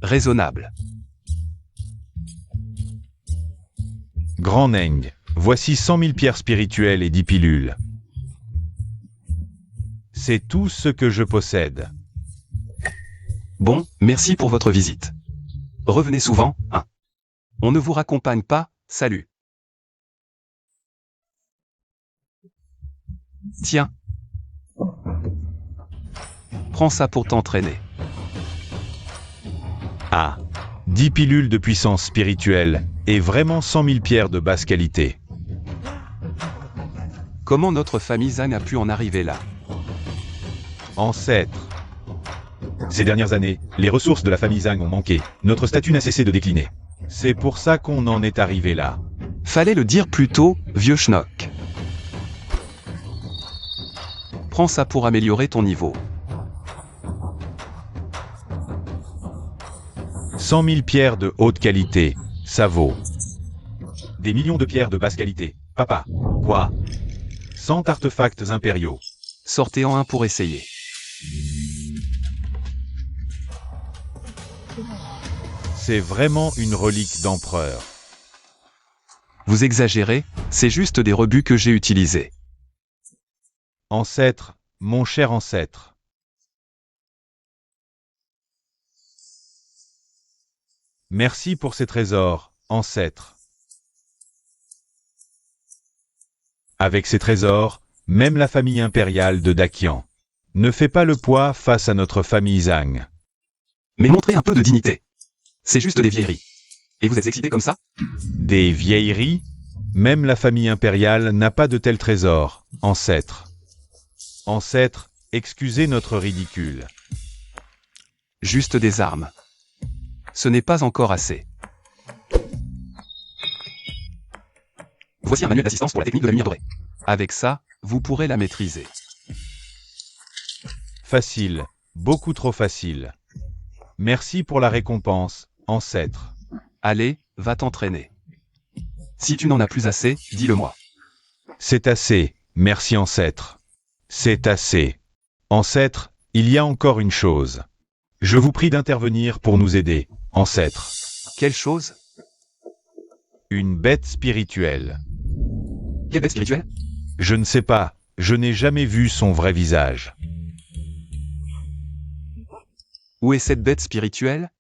Raisonnable. Grand Neng, voici 100 000 pierres spirituelles et 10 pilules. C'est tout ce que je possède. Bon, merci pour votre visite. Revenez souvent, hein. On ne vous raccompagne pas, salut. Tiens. Prends ça pour t'entraîner. Ah, 10 pilules de puissance spirituelle et vraiment 100 000 pierres de basse qualité. Comment notre famille Zhang a pu en arriver là? Ancêtre. Ces dernières années, les ressources de la famille Zhang ont manqué. Notre statut n'a cessé de décliner. C'est pour ça qu'on en est arrivé là. Fallait le dire plus tôt, vieux schnock. Prends ça pour améliorer ton niveau. 100 000 pierres de haute qualité, ça vaut. Des millions de pierres de basse qualité. Papa. Quoi? 100 artefacts impériaux. Sortez en un pour essayer. C'est vraiment une relique d'empereur. Vous exagérez, c'est juste des rebuts que j'ai utilisés. Ancêtre, mon cher ancêtre. Merci pour ces trésors, ancêtre. Avec ces trésors, même la famille impériale de Dakian ne fait pas le poids face à notre famille Zhang. Mais montrez un peu de dignité. C'est juste des vieilleries. Et vous êtes excité comme ça? Des vieilleries? Même la famille impériale n'a pas de tels trésors, ancêtre. Ancêtre, excusez notre ridicule. Juste des armes. Ce n'est pas encore assez. Voici un manuel d'assistance pour la technique de la lumière dorée. Avec ça, vous pourrez la maîtriser. Facile, beaucoup trop facile. Merci pour la récompense, ancêtre. Allez, va t'entraîner. Si tu n'en as plus assez, dis-le-moi. C'est assez, merci ancêtre. C'est assez. Ancêtre, il y a encore une chose. Je vous prie d'intervenir pour nous aider, ancêtre. Quelle chose? Une bête spirituelle. Quelle bête spirituelle? Je ne sais pas, je n'ai jamais vu son vrai visage. Où est cette bête spirituelle?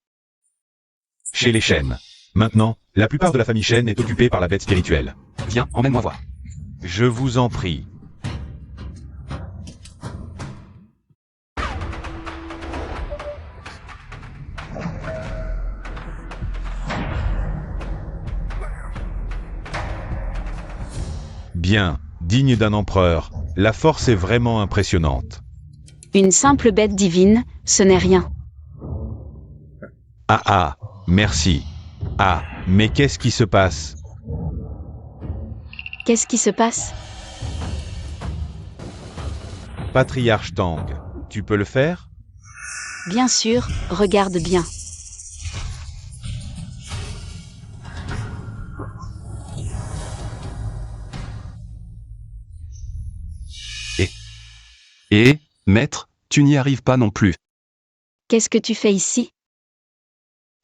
Chez les Shen. Maintenant, la plupart de la famille Shen est occupée par la bête spirituelle. Viens, emmène-moi voir. Je vous en prie. Bien, digne d'un empereur, la force est vraiment impressionnante. Une simple bête divine, ce n'est rien. Ah, merci. Ah, mais qu'est-ce qui se passe? Qu'est-ce qui se passe? Patriarche Tang, tu peux le faire? Bien sûr, regarde bien. Et, maître, tu n'y arrives pas non plus. Qu'est-ce que tu fais ici?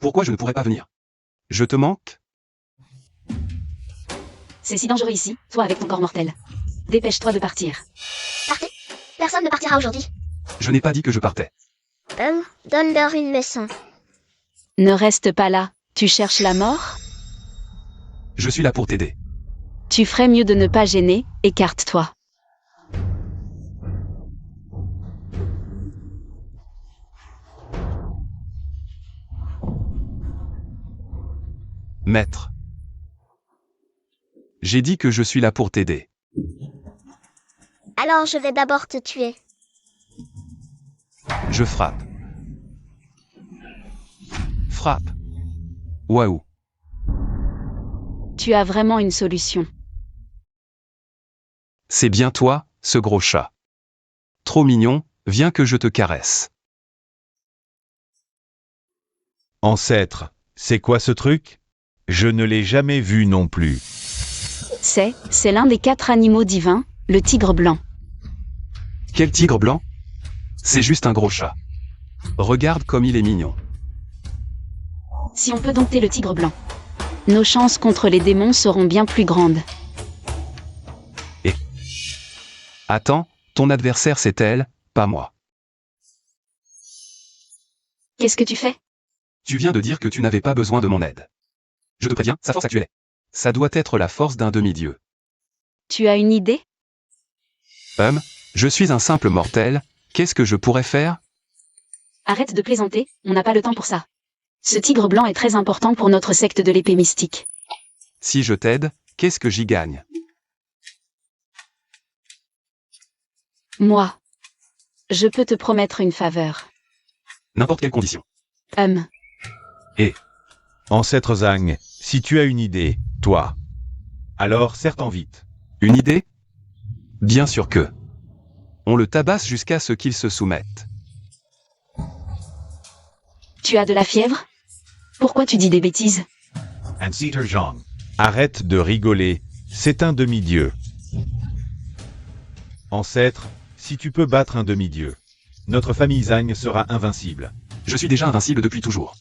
Pourquoi je ne pourrais pas venir? Je te manque? C'est si dangereux ici, toi avec ton corps mortel. Dépêche-toi de partir. Partez. Personne ne partira aujourd'hui. Je n'ai pas dit que je partais. Donne-leur une leçon. Ne reste pas là, tu cherches la mort? Je suis là pour t'aider. Tu ferais mieux de ne pas gêner, écarte-toi. Maître. J'ai dit que je suis là pour t'aider. Alors je vais d'abord te tuer. Je frappe. Frappe. Waouh. Tu as vraiment une solution. C'est bien toi, ce gros chat. Trop mignon, viens que je te caresse. Ancêtre, c'est quoi ce truc? Je ne l'ai jamais vu non plus. C'est l'un des 4 animaux divins, le tigre blanc. Quel tigre blanc? C'est juste un gros chat. Regarde comme il est mignon. Si on peut dompter le tigre blanc, nos chances contre les démons seront bien plus grandes. Attends, ton adversaire c'est elle, pas moi. Qu'est-ce que tu fais? Tu viens de dire que tu n'avais pas besoin de mon aide. Je te préviens, sa force actuelle. Ça doit être la force d'un demi-dieu. Tu as une idée? Je suis un simple mortel, qu'est-ce que je pourrais faire? Arrête de plaisanter, on n'a pas le temps pour ça. Ce tigre blanc est très important pour notre secte de l'épée mystique. Si je t'aide, qu'est-ce que j'y gagne? Moi. Je peux te promettre une faveur. N'importe quelle condition. Ancêtre Zhang, si tu as une idée, toi. Alors serre-t'en vite. Une idée? Bien sûr que. On le tabasse jusqu'à ce qu'il se soumette. Tu as de la fièvre? Pourquoi tu dis des bêtises? Ancêtre Zhang, arrête de rigoler, c'est un demi-dieu. Ancêtre, si tu peux battre un demi-dieu, notre famille Zhang sera invincible. Je suis déjà invincible depuis toujours.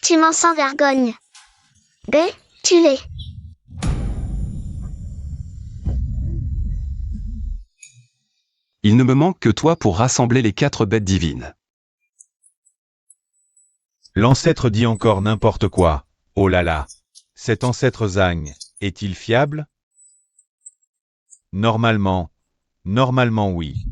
Tu mens sans vergogne. B, tue-les. Il ne me manque que toi pour rassembler les 4 bêtes divines. L'ancêtre dit encore n'importe quoi. Oh là là. Cet ancêtre Zhang, est-il fiable? Normalement oui.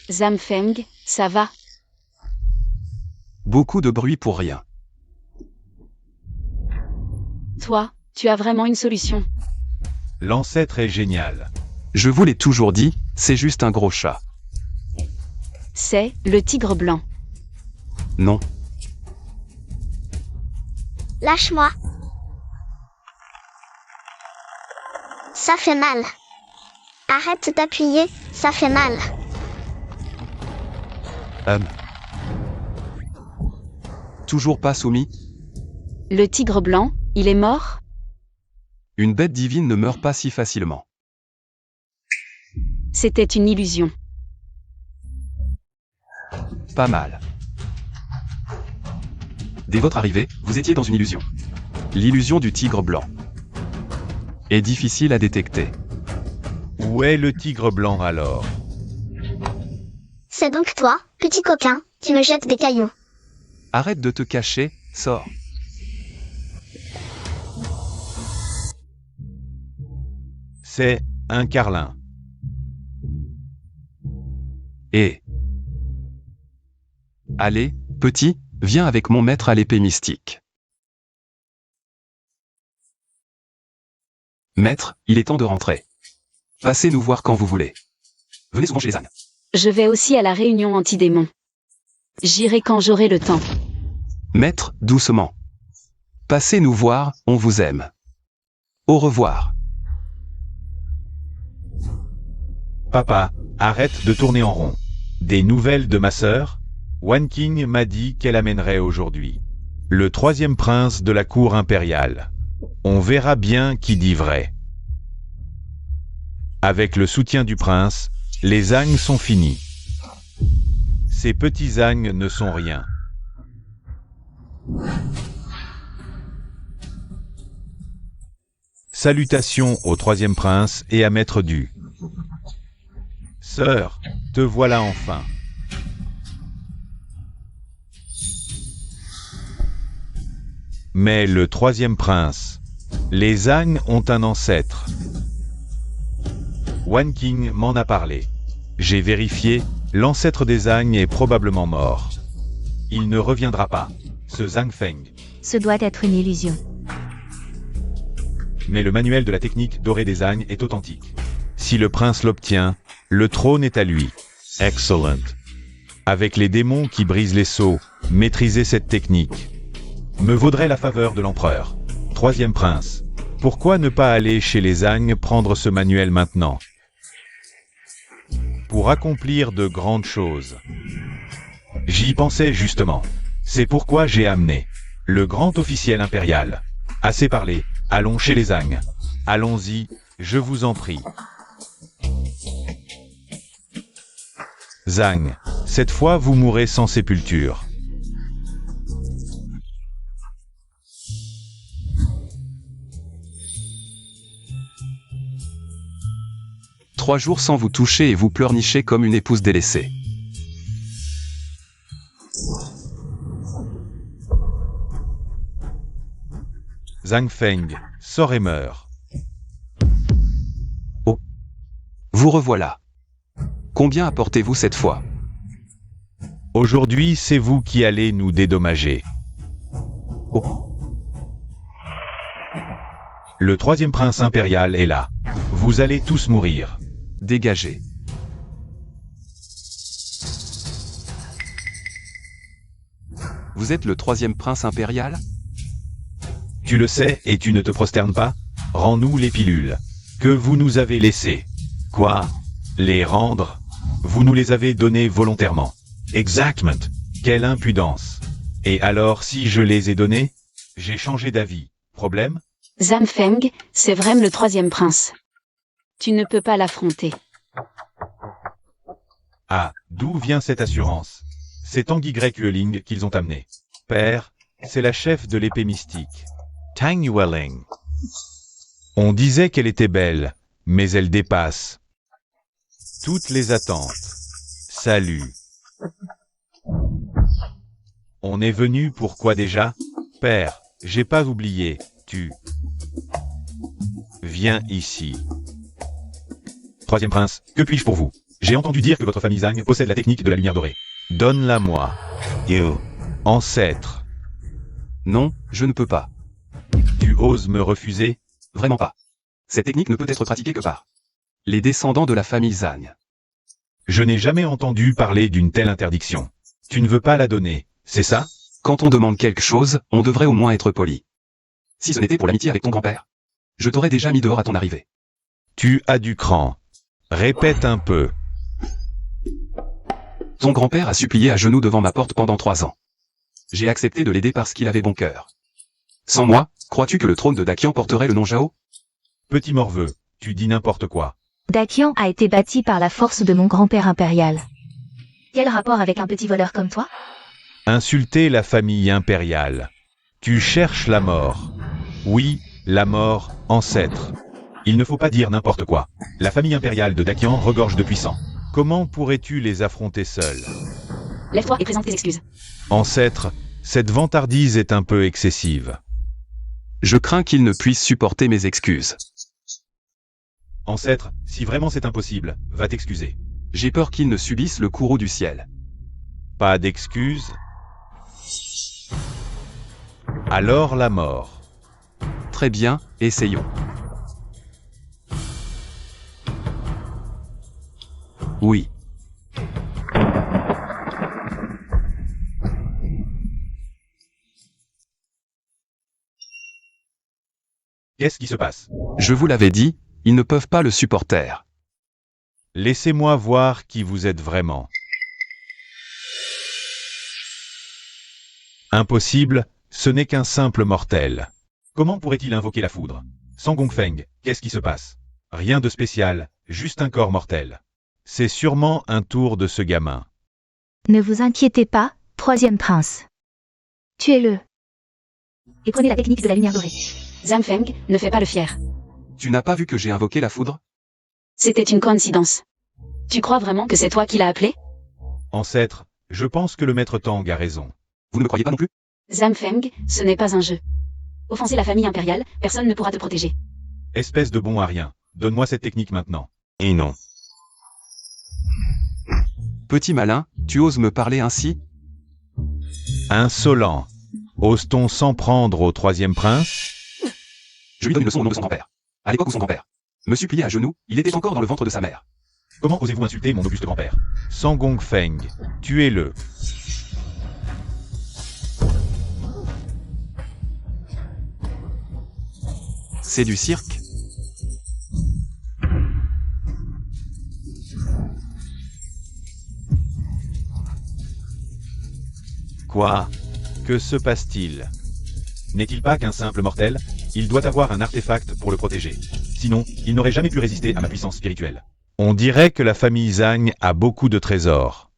Zamfeng, ça va? Beaucoup de bruit pour rien. Toi, tu as vraiment une solution. L'ancêtre est génial. Je vous l'ai toujours dit, c'est juste un gros chat. C'est le tigre blanc. Non. Lâche-moi. Ça fait mal. Arrête d'appuyer, ça fait mal. Toujours pas soumis? Le tigre blanc, il est mort? Une bête divine ne meurt pas si facilement. C'était une illusion. Pas mal. Dès votre arrivée, vous étiez dans une illusion. L'illusion du tigre blanc. Est difficile à détecter. Où est le tigre blanc alors? C'est donc toi, petit coquin, qui me jettes des cailloux. Arrête de te cacher, sors. C'est un carlin. Et... Allez, petit, viens avec mon maître à l'épée mystique. Maître, il est temps de rentrer. Passez nous voir quand vous voulez. Venez souvent chez les ânes. Je vais aussi à la réunion anti-démon. J'irai quand j'aurai le temps. Maître, doucement. Passez nous voir, on vous aime. Au revoir. Papa, arrête de tourner en rond. Des nouvelles de ma sœur? Wan Qing m'a dit qu'elle amènerait aujourd'hui le 3e prince de la cour impériale. On verra bien qui dit vrai. Avec le soutien du prince, les Zhang sont finis. Ces petits Zhang ne sont rien. Salutations au 3e prince et à Maître Du. Sœur, te voilà enfin. Mais le 3e prince, les Zhang ont un ancêtre. Wan Qing m'en a parlé. J'ai vérifié, l'ancêtre des Zhang est probablement mort. Il ne reviendra pas, ce Zhang Feng. Ce doit être une illusion. Mais le manuel de la technique dorée des Zhang est authentique. Si le prince l'obtient, le trône est à lui. Excellent. Avec les démons qui brisent les sceaux, maîtriser cette technique me vaudrait la faveur de l'empereur. 3e prince. Pourquoi ne pas aller chez les Zhang prendre ce manuel maintenant? Pour accomplir de grandes choses. J'y pensais justement. C'est pourquoi j'ai amené le grand officiel impérial. Assez parlé, allons chez les Zhang. Allons-y, je vous en prie. Zhang, cette fois vous mourrez sans sépulture. Trois jours sans vous toucher et vous pleurnichez comme une épouse délaissée. Zhang Feng, sort et meurt. Oh. Vous revoilà. Combien apportez-vous cette fois? Aujourd'hui, c'est vous qui allez nous dédommager. Oh. Le 3e prince impérial est là. Vous allez tous mourir. Dégagez. Vous êtes le 3e prince impérial? Tu le sais et tu ne te prosternes pas? Rends-nous les pilules que vous nous avez laissées. Quoi? Les rendre? Vous nous les avez données volontairement. Exactement. Quelle impudence. Et alors si je les ai données? J'ai changé d'avis. Problème? Zamfeng, c'est vraiment le 3e prince. Tu ne peux pas l'affronter. Ah, d'où vient cette assurance? C'est Tanguy Grec Yueling qu'ils ont amené. Père, c'est la chef de l'épée mystique. Tang Yueling. On disait qu'elle était belle, mais elle dépasse toutes les attentes. Salut. On est venu pour quoi déjà? Père, j'ai pas oublié, tu... Viens ici. Troisième prince, que puis-je pour vous? J'ai entendu dire que votre famille Zhang possède la technique de la lumière dorée. Donne-la-moi. You. Ancêtre. Non, je ne peux pas. Tu oses me refuser? Vraiment pas. Cette technique ne peut être pratiquée que par les descendants de la famille Zhang. Je n'ai jamais entendu parler d'une telle interdiction. Tu ne veux pas la donner, c'est ça? Quand on demande quelque chose, on devrait au moins être poli. Si ce n'était pour l'amitié avec ton grand-père, je t'aurais déjà mis dehors à ton arrivée. Tu as du cran. Répète un peu. Ton grand-père a supplié à genoux devant ma porte pendant 3 ans. J'ai accepté de l'aider parce qu'il avait bon cœur. Sans moi, crois-tu que le trône de Dakian porterait le nom Zhao? Petit morveux, tu dis n'importe quoi. Dakian a été bâti par la force de mon grand-père impérial. Quel rapport avec un petit voleur comme toi? Insulter la famille impériale. Tu cherches la mort. Oui, la mort, ancêtre. Il ne faut pas dire n'importe quoi. La famille impériale de Dakian regorge de puissants. Comment pourrais-tu les affronter seul? Lève-toi et présente tes excuses. Ancêtre, cette vantardise est un peu excessive. Je crains qu'il ne puisse supporter mes excuses. Ancêtre, si vraiment c'est impossible, va t'excuser. J'ai peur qu'il ne subisse le courroux du ciel. Pas d'excuses? Alors la mort. Très bien, essayons. Oui. Qu'est-ce qui se passe? Je vous l'avais dit, ils ne peuvent pas le supporter. Laissez-moi voir qui vous êtes vraiment. Impossible, ce n'est qu'un simple mortel. Comment pourrait-il invoquer la foudre? Sans Gongfeng, qu'est-ce qui se passe? Rien de spécial, juste un corps mortel. C'est sûrement un tour de ce gamin. Ne vous inquiétez pas, troisième prince. Tuez-le. Et prenez la technique de la lumière dorée. Zhang Feng, ne fais pas le fier. Tu n'as pas vu que j'ai invoqué la foudre? C'était une coïncidence. Tu crois vraiment que c'est toi qui l'as appelé? Ancêtre, je pense que le maître Tang a raison. Vous ne me croyez pas non plus? Zhang Feng, ce n'est pas un jeu. Offenser la famille impériale, personne ne pourra te protéger. Espèce de bon à rien. Donne-moi cette technique maintenant. Et non. Petit malin, tu oses me parler ainsi? Insolent. Ose-t-on s'en prendre au troisième prince? Je lui donne une leçon au nom de son grand-père. À l'époque où son grand-père me suppliait à genoux, il était encore dans le ventre de sa mère. Comment osez-vous insulter mon auguste grand-père? Sans Gongfeng, tuez-le. C'est du cirque? Quoi? Que se passe-t-il? N'est-il pas qu'un simple mortel? Il doit avoir un artefact pour le protéger. Sinon, il n'aurait jamais pu résister à ma puissance spirituelle. On dirait que la famille Zhang a beaucoup de trésors.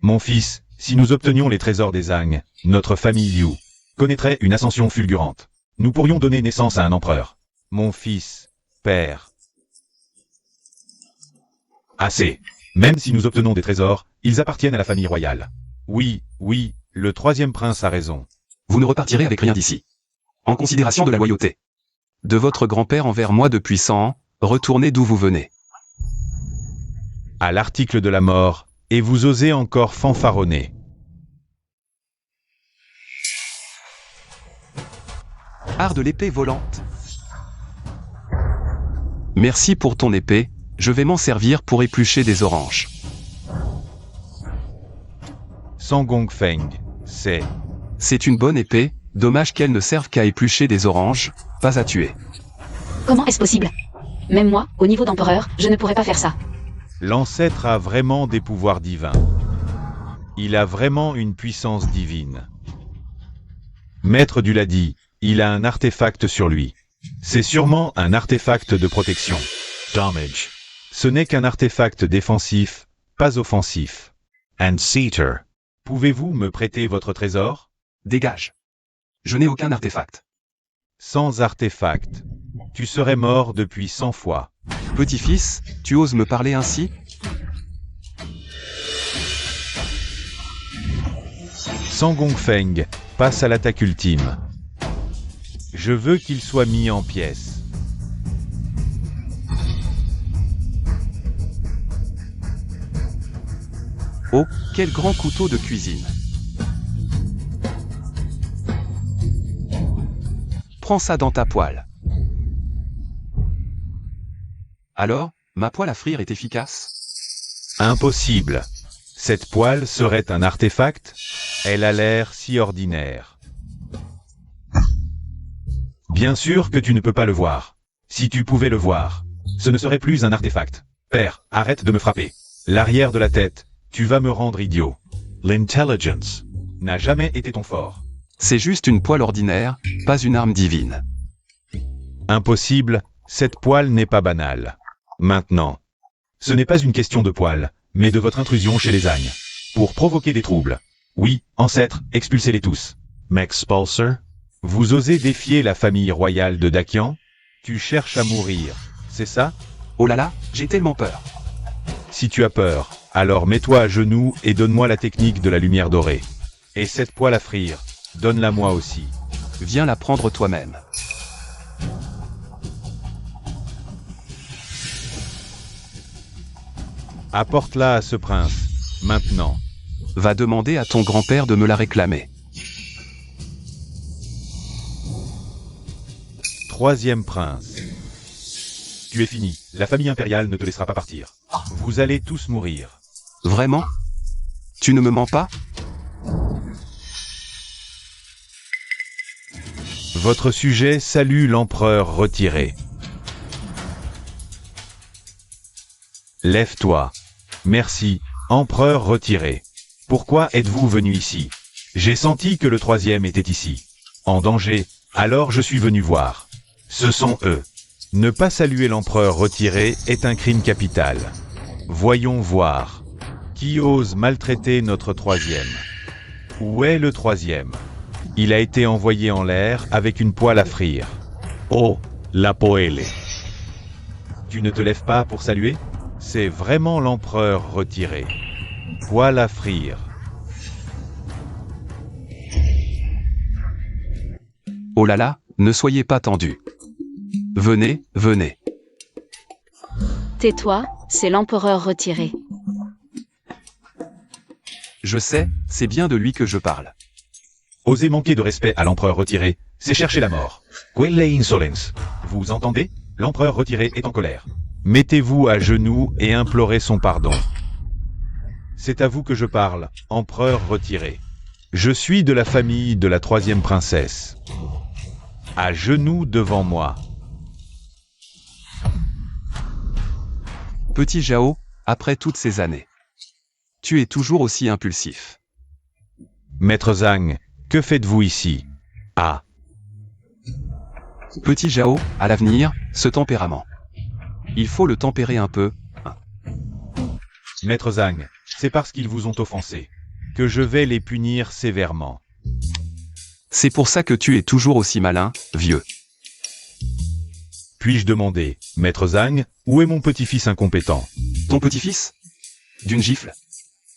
Mon fils, si nous obtenions les trésors des Zhang, notre famille Liu connaîtrait une ascension fulgurante. Nous pourrions donner naissance à un empereur. Mon fils, père. Assez. Même si nous obtenons des trésors, ils appartiennent à la famille royale. Oui, oui, le troisième prince a raison. Vous ne repartirez avec rien d'ici. En considération de la loyauté de votre grand-père envers moi depuis 100 ans, retournez d'où vous venez. À l'article de la mort, et vous osez encore fanfaronner. Art de l'épée volante. Merci pour ton épée, je vais m'en servir pour éplucher des oranges. Sans Gongfeng, C'est une bonne épée, dommage qu'elle ne serve qu'à éplucher des oranges, pas à tuer. Comment est-ce possible? Même moi, au niveau d'empereur, je ne pourrais pas faire ça. L'ancêtre a vraiment des pouvoirs divins. Il a vraiment une puissance divine. Maître du l'a dit, il a un artefact sur lui. C'est sûrement un artefact de protection. Damage. Ce n'est qu'un artefact défensif, pas offensif. And Seater. Pouvez-vous me prêter votre trésor? Dégage. Je n'ai aucun artefact. Sans artefact. Tu serais mort depuis 100 fois. Petit-fils, tu oses me parler ainsi? Sang Gongfeng, passe à l'attaque ultime. Je veux qu'il soit mis en pièces. Oh, quel grand couteau de cuisine. Prends ça dans ta poêle. Alors, ma poêle à frire est efficace? Impossible. Cette poêle serait un artefact? Elle a l'air si ordinaire. Bien sûr que tu ne peux pas le voir. Si tu pouvais le voir, ce ne serait plus un artefact. Père, arrête de me frapper. L'arrière de la tête, tu vas me rendre idiot. L'intelligence n'a jamais été ton fort. C'est juste une poêle ordinaire, pas une arme divine. Impossible, cette poêle n'est pas banale. Maintenant, ce n'est pas une question de poêle, mais de votre intrusion chez les agnes. Pour provoquer des troubles. Oui, ancêtres, expulsez-les tous. M'expulser? Vous osez défier la famille royale de Dakian? Tu cherches à mourir, c'est ça? Oh là là, j'ai tellement peur. Si tu as peur, alors mets-toi à genoux et donne-moi la technique de la lumière dorée. Et cette poêle à frire, donne-la moi aussi. Viens la prendre toi-même. Apporte-la à ce prince, maintenant. Va demander à ton grand-père de me la réclamer. Troisième prince. Tu es fini, la famille impériale ne te laissera pas partir. Vous allez tous mourir. Vraiment? Tu ne me mens pas? Votre sujet salue l'empereur retiré. Lève-toi. Merci, empereur retiré. Pourquoi êtes-vous venu ici? J'ai senti que le troisième était ici. En danger, alors je suis venu voir. Ce sont eux. Ne pas saluer l'empereur retiré est un crime capital. Voyons voir. Qui ose maltraiter notre troisième? Où est le troisième? Il a été envoyé en l'air avec une poêle à frire. Oh, la poêle. Tu ne te lèves pas pour saluer? C'est vraiment l'empereur retiré. Poêle à frire. Oh là là, ne soyez pas tendus. Venez, venez. Tais-toi, c'est l'empereur retiré. Je sais, c'est bien de lui que je parle. Oser manquer de respect à l'empereur retiré, c'est chercher la mort. Quelle insolence. Vous entendez? L'empereur retiré est en colère. Mettez-vous à genoux et implorez son pardon. C'est à vous que je parle, empereur retiré. Je suis de la famille de la troisième princesse. À genoux devant moi. Petit Jao, après toutes ces années. Tu es toujours aussi impulsif. Maître Zhang, que faites-vous ici? Ah. Petit Jao, à l'avenir, ce tempérament. Il faut le tempérer un peu. Maître Zhang, c'est parce qu'ils vous ont offensé que je vais les punir sévèrement. C'est pour ça que tu es toujours aussi malin, vieux. Puis-je demander, Maître Zhang, où est mon petit-fils incompétent? Ton petit-fils? D'une gifle.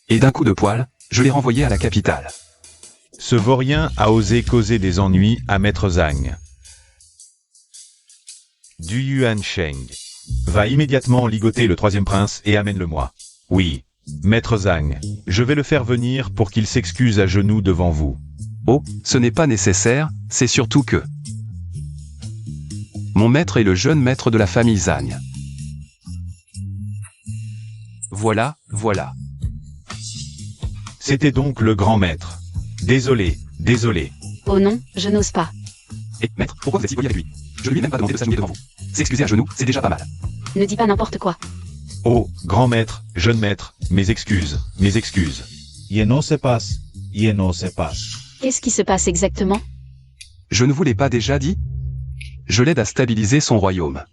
Et d'un coup de poing, je l'ai renvoyé à la capitale. Ce vaurien a osé causer des ennuis à Maître Zhang. Du Yuan Sheng. Va immédiatement ligoter le troisième prince et amène-le-moi. Oui, Maître Zhang, je vais le faire venir pour qu'il s'excuse à genoux devant vous. Oh, ce n'est pas nécessaire, c'est surtout que... Mon maître est le jeune maître de la famille Zhang. Voilà, voilà. C'était donc le grand maître. Désolé, désolé. Oh non, je n'ose pas. Et maître, pourquoi vous êtes si poli avec lui? Je lui ai même pas demandé de s'agenouiller devant vous. S'excuser à genoux, c'est déjà pas mal. Ne dis pas n'importe quoi. Oh, grand maître, jeune maître, mes excuses, mes excuses. Il ne se passe, il ne se passe. Qu'est-ce qui se passe exactement? Je ne vous l'ai pas déjà dit? Je l'aide à stabiliser son royaume.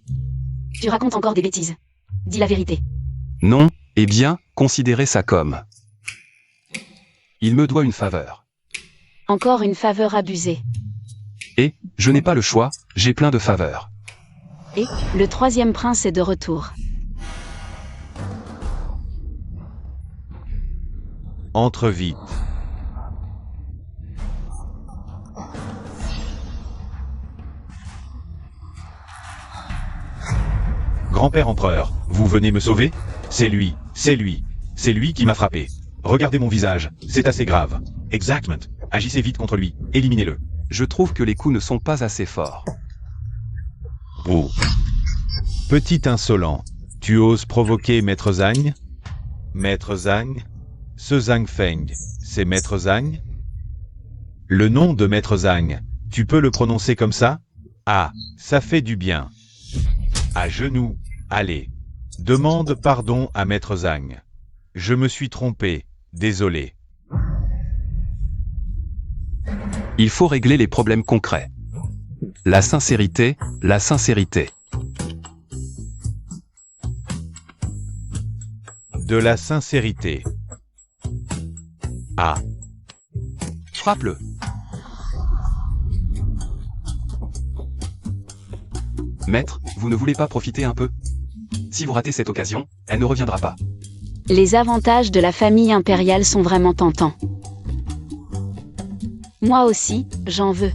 Tu racontes encore des bêtises. Dis la vérité. Non, eh bien, considérez ça comme... Il me doit une faveur. Encore une faveur abusée. Et, je n'ai pas le choix, j'ai plein de faveurs. Et, le troisième prince est de retour. Entre vite. Grand-père empereur, vous venez me sauver? C'est lui qui m'a frappé. Regardez mon visage, c'est assez grave. Exactement. Agissez vite contre lui, éliminez-le. Je trouve que les coups ne sont pas assez forts. Oh. Petit insolent, tu oses provoquer Maître Zhang? Maître Zhang? Ce Zhang Feng, c'est Maître Zhang? Le nom de Maître Zhang, tu peux le prononcer comme ça? Ah, ça fait du bien. À genoux, allez. Demande pardon à Maître Zhang. Je me suis trompé, désolé. Il faut régler les problèmes concrets. La sincérité, la sincérité. De la sincérité. Ah. Frappe-le. Maître, vous ne voulez pas profiter un peu? Si vous ratez cette occasion, elle ne reviendra pas. Les avantages de la famille impériale sont vraiment tentants. Moi aussi, j'en veux.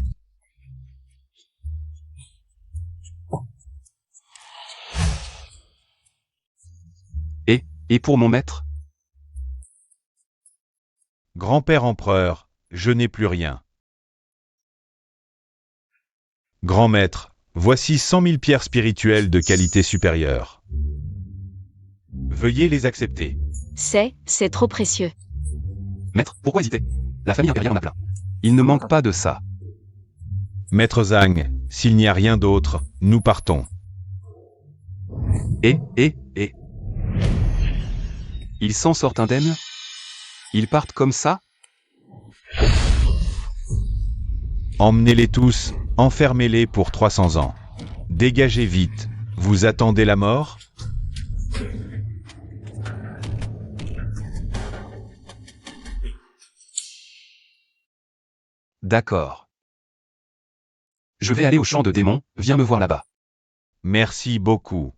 Et pour mon maître? Grand-père empereur, je n'ai plus rien. Grand maître, voici 100 000 pierres spirituelles de qualité supérieure. Veuillez les accepter. C'est trop précieux. Maître, pourquoi hésiter? La famille impériale en a plein. Il ne manque pas de ça. Maître Zhang, s'il n'y a rien d'autre, nous partons. Et. Ils s'en sortent indemnes? Ils partent comme ça? Emmenez-les tous, enfermez-les pour 300 ans. Dégagez vite, vous attendez la mort? D'accord. Je vais aller au champ de démons, viens me voir là-bas. Merci beaucoup.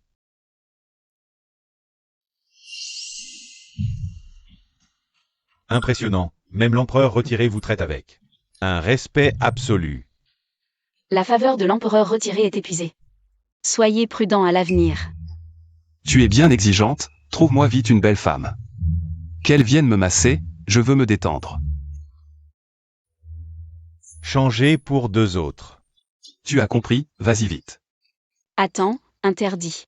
Impressionnant, même l'empereur retiré vous traite avec un respect absolu. La faveur de l'empereur retiré est épuisée. Soyez prudent à l'avenir. Tu es bien exigeante, trouve-moi vite une belle femme. Qu'elle vienne me masser, je veux me détendre. Changez pour 2 autres. Tu as compris, vas-y vite. Attends, interdit.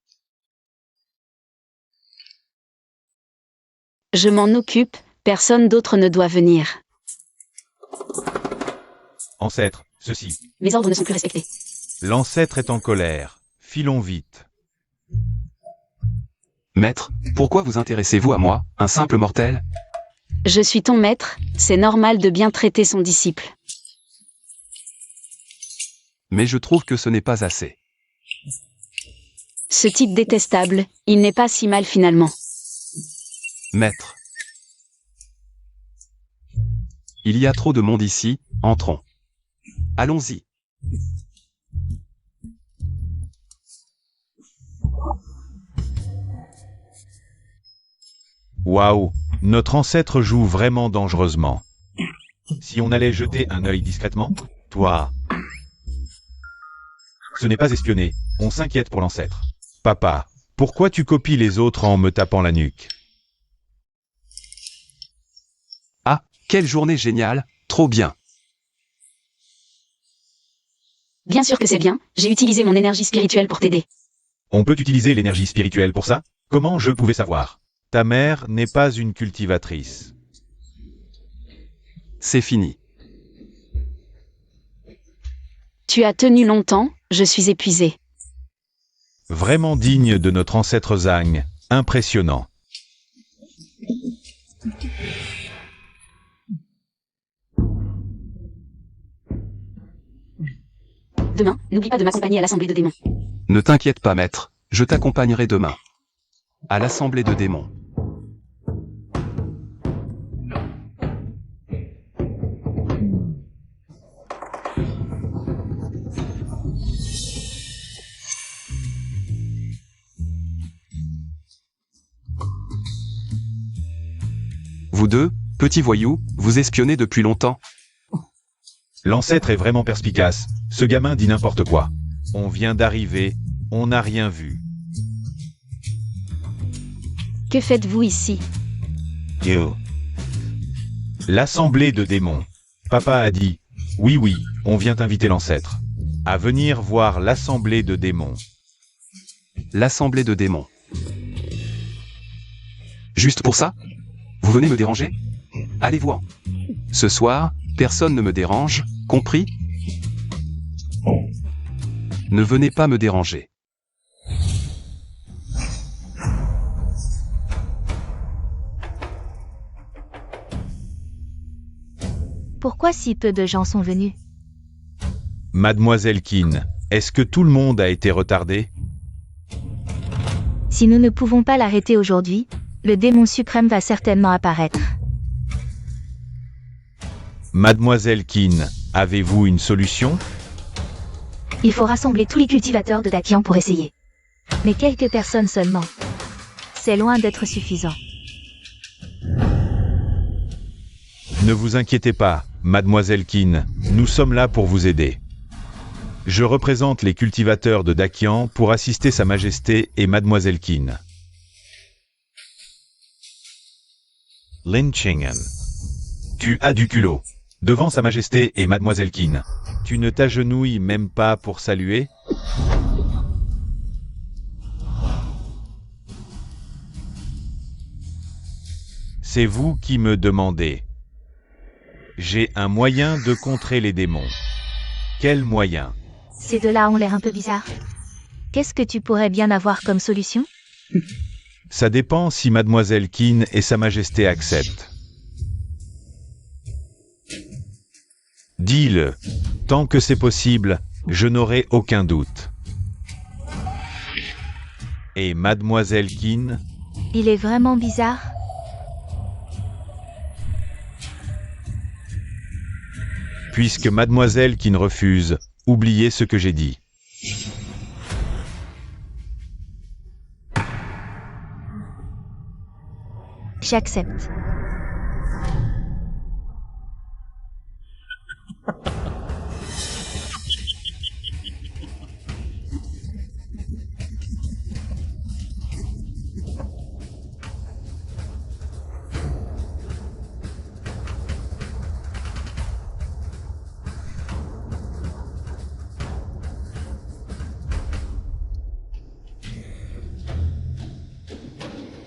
Je m'en occupe, personne d'autre ne doit venir. Ancêtre, ceci. Mes ordres ne sont plus respectés. L'ancêtre est en colère. Filons vite. Maître, pourquoi vous intéressez-vous à moi, un simple mortel? Je suis ton maître, c'est normal de bien traiter son disciple. Mais je trouve que ce n'est pas assez. Ce type détestable, il n'est pas si mal finalement. Maître. Il y a trop de monde ici, entrons. Allons-y. Waouh, notre ancêtre joue vraiment dangereusement. Si on allait jeter un œil discrètement, toi... Ce n'est pas espionner, on s'inquiète pour l'ancêtre. Papa, pourquoi tu copies les autres en me tapant la nuque? Ah, quelle journée géniale, trop bien. Bien sûr que c'est bien, j'ai utilisé mon énergie spirituelle pour t'aider. On peut utiliser l'énergie spirituelle pour ça? Comment je pouvais savoir? Ta mère n'est pas une cultivatrice. C'est fini. Tu as tenu longtemps, je suis épuisé. Vraiment digne de notre ancêtre Zhang, impressionnant. Demain, n'oublie pas de m'accompagner à l'assemblée de démons. Ne t'inquiète pas, maître, je t'accompagnerai demain. À l'assemblée de démons. Vous deux, petits voyous, vous espionnez depuis longtemps. L'ancêtre est vraiment perspicace. Ce gamin dit n'importe quoi. On vient d'arriver, on n'a rien vu. Que faites-vous ici? You. L'assemblée de démons. Papa a dit, oui, on vient inviter l'ancêtre. À venir voir l'assemblée de démons. L'assemblée de démons. Juste pour ça? Vous venez me déranger? Allez-vous-en. Ce soir, personne ne me dérange, compris? Ne venez pas me déranger. Pourquoi si peu de gens sont venus? Mademoiselle Keane, est-ce que tout le monde a été retardé? Si nous ne pouvons pas l'arrêter aujourd'hui, le démon suprême va certainement apparaître. Mademoiselle Keane, avez-vous une solution? Il faut rassembler tous les cultivateurs de Dakian pour essayer. Mais quelques personnes seulement. C'est loin d'être suffisant. Ne vous inquiétez pas, Mademoiselle Keane, nous sommes là pour vous aider. Je représente les cultivateurs de Dakian pour assister Sa Majesté et Mademoiselle Keane. Lin Chingan. Tu as du culot. Devant Sa Majesté et Mademoiselle Keane. Tu ne t'agenouilles même pas pour saluer? C'est vous qui me demandez. J'ai un moyen de contrer les démons. Quel moyen? Ces deux-là ont l'air un peu bizarres. Qu'est-ce que tu pourrais bien avoir comme solution? Ça dépend si Mademoiselle Keane et Sa Majesté acceptent. Dis-le. Tant que c'est possible, je n'aurai aucun doute. Et Mademoiselle Keane? Il est vraiment bizarre. Puisque Mademoiselle Keane refuse, oubliez ce que j'ai dit. J'accepte.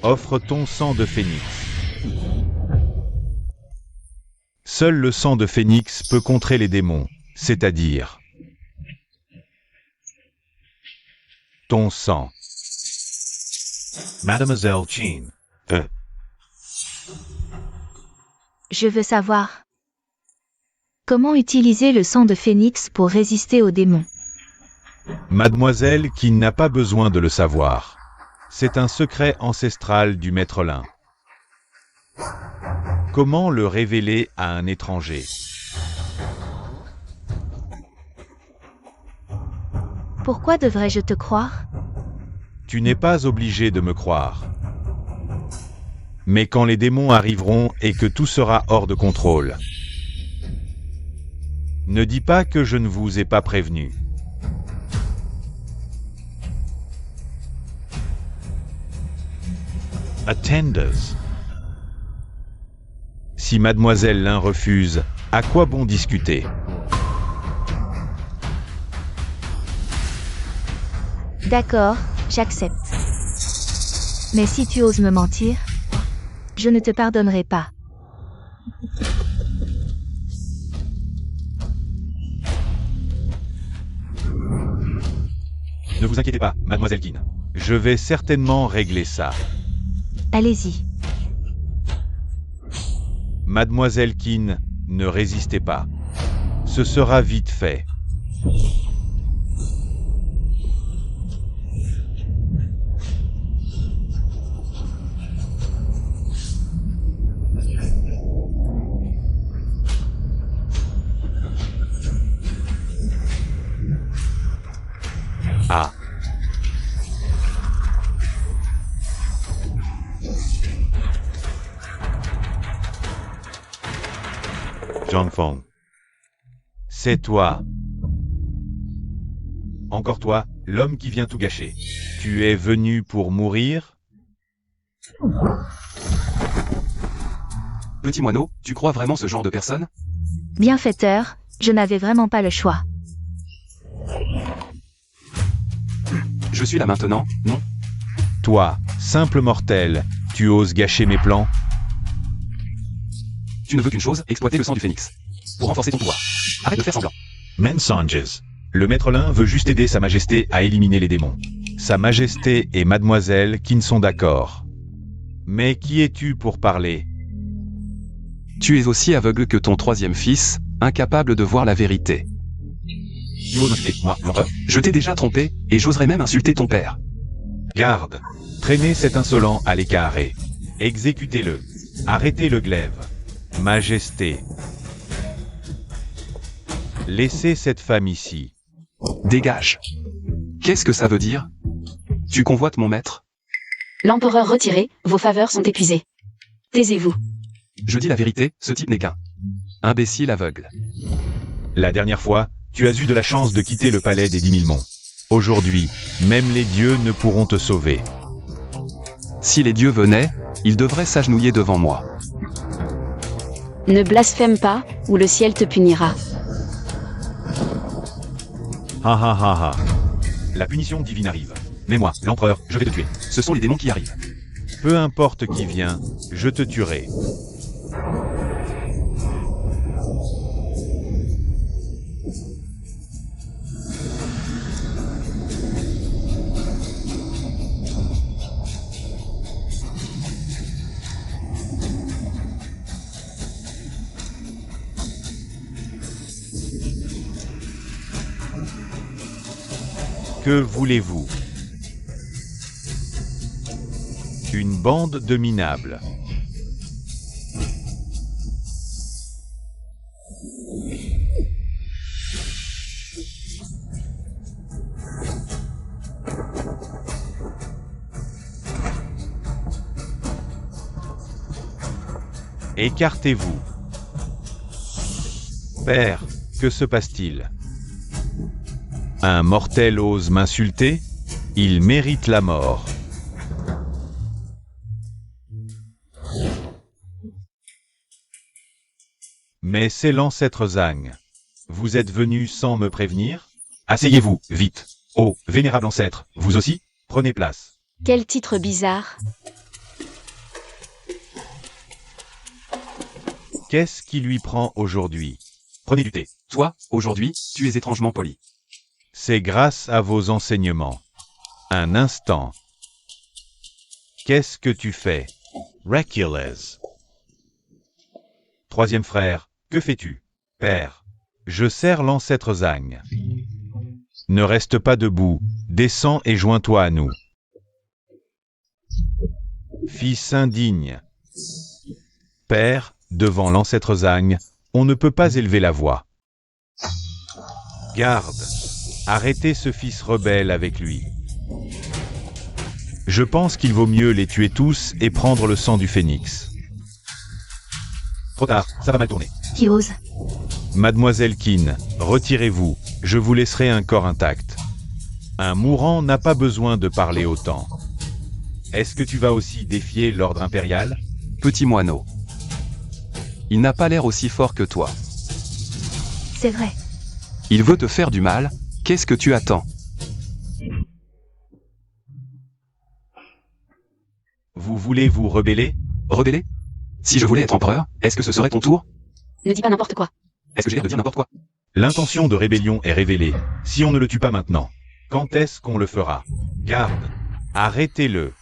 Offre ton sang de phénix. Seul le sang de phénix peut contrer les démons, c'est-à-dire ton sang. Mademoiselle Keane. Je veux savoir. Comment utiliser le sang de phénix pour résister aux démons? Mademoiselle Keane n'a pas besoin de le savoir. C'est un secret ancestral du Maître Lin. Comment le révéler à un étranger? Pourquoi devrais-je te croire? Tu n'es pas obligé de me croire. Mais quand les démons arriveront et que tout sera hors de contrôle, ne dis pas que je ne vous ai pas prévenu. Attenders. Si Mademoiselle Lin refuse, à quoi bon discuter? D'accord, j'accepte. Mais si tu oses me mentir, je ne te pardonnerai pas. Ne vous inquiétez pas, Mademoiselle Keane. Je vais certainement régler ça. Allez-y. Mademoiselle Keane, ne résistez pas. Ce sera vite fait. Ah. Zhangfeng. C'est toi. Encore toi, l'homme qui vient tout gâcher. Tu es venu pour mourir? Petit moineau, tu crois vraiment ce genre de personne? Bienfaiteur, je n'avais vraiment pas le choix. Je suis là maintenant, non? Toi, simple mortel, tu oses gâcher mes plans? Tu ne veux qu'une chose, exploiter le sang du phénix. Pour renforcer ton pouvoir. Arrête de faire semblant. Mensages. Le maître Lin veut juste aider Sa Majesté à éliminer les démons. Sa Majesté et Mademoiselle Qin sont d'accord. Mais qui es-tu pour parler? Tu es aussi aveugle que ton troisième fils, incapable de voir la vérité. Tu oses m'insulter, moi, l'empereur? Je t'ai déjà trompé, et j'oserais même insulter ton père. Garde. Traînez cet insolent à l'écart et exécutez-le. Arrêtez le glaive. Majesté. Laissez cette femme ici. Dégage. Qu'est-ce que ça veut dire? Tu convoites mon maître? L'empereur retiré, vos faveurs sont épuisées. Taisez-vous. Je dis la vérité, ce type n'est qu'un imbécile aveugle. La dernière fois, tu as eu de la chance de quitter le palais des 10 000 monts. Aujourd'hui, même les dieux ne pourront te sauver. Si les dieux venaient, ils devraient s'agenouiller devant moi. Ne blasphème pas, ou le ciel te punira. Ha ha ha ha. La punition divine arrive. Mais moi, l'empereur, je vais te tuer. Ce sont les démons qui arrivent. Peu importe qui vient, je te tuerai. Que voulez-vous? Une bande de minables. Écartez-vous. Père, que se passe-t-il? Un mortel ose m'insulter? Il mérite la mort. Mais c'est l'ancêtre Zhang. Vous êtes venu sans me prévenir? Asseyez-vous, vite. Oh, vénérable ancêtre, vous aussi? Prenez place. Quel titre bizarre. Qu'est-ce qui lui prend aujourd'hui? Prenez du thé. Toi, aujourd'hui, tu es étrangement poli. C'est grâce à vos enseignements. Un instant. Qu'est-ce que tu fais? Hercules. Troisième frère, que fais-tu? Père, je sers l'ancêtre Zhang. Ne reste pas debout, descends et joins-toi à nous. Fils indigne. Père, devant l'ancêtre Zhang, on ne peut pas élever la voix. Garde. Arrêtez ce fils rebelle avec lui. Je pense qu'il vaut mieux les tuer tous et prendre le sang du phénix. Trop tard, ça va mal tourner. Qui ose? Mademoiselle Qin, retirez-vous, je vous laisserai un corps intact. Un mourant n'a pas besoin de parler autant. Est-ce que tu vas aussi défier l'ordre impérial? Petit moineau. Il n'a pas l'air aussi fort que toi. C'est vrai. Il veut te faire du mal, qu'est-ce que tu attends? Vous voulez vous rebeller? Rebeller? Si je voulais être empereur, est-ce que ce serait ton tour? Ne dis pas n'importe quoi. Est-ce que j'ai l'air de dire n'importe quoi? L'intention de rébellion est révélée. Si on ne le tue pas maintenant, quand est-ce qu'on le fera? Garde. Arrêtez-le.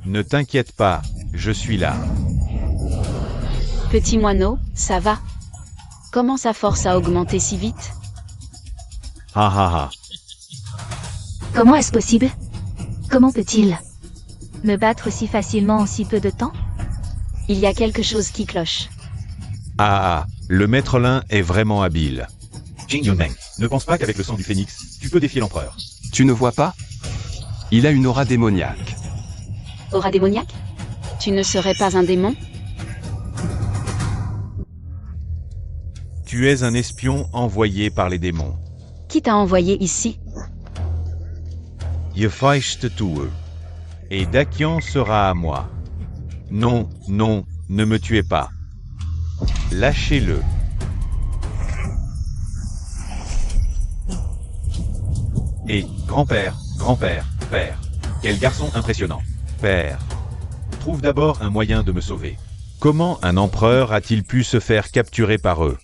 Ne t'inquiète pas, je suis là. Petit moineau, ça va? Comment sa force a augmenté si vite? Ha ha ha. Comment est-ce possible? Comment peut-il me battre si facilement en si peu de temps? Il y a quelque chose qui cloche. Ah ah, le maître Lin est vraiment habile. Jing Yunmeng, ne pense pas qu'avec le sang du phénix, tu peux défier l'empereur. Tu ne vois pas? Il a une aura démoniaque. Aura démoniaque? Tu ne serais pas un démon? Tu es un espion envoyé par les démons. Qui t'a envoyé ici? Je feiste tout eux. Et Dakian sera à moi. Non, non, ne me tuez pas. Lâchez-le. Et, grand-père, grand-père, père. Quel garçon impressionnant. Père. Trouve d'abord un moyen de me sauver. Comment un empereur a-t-il pu se faire capturer par eux?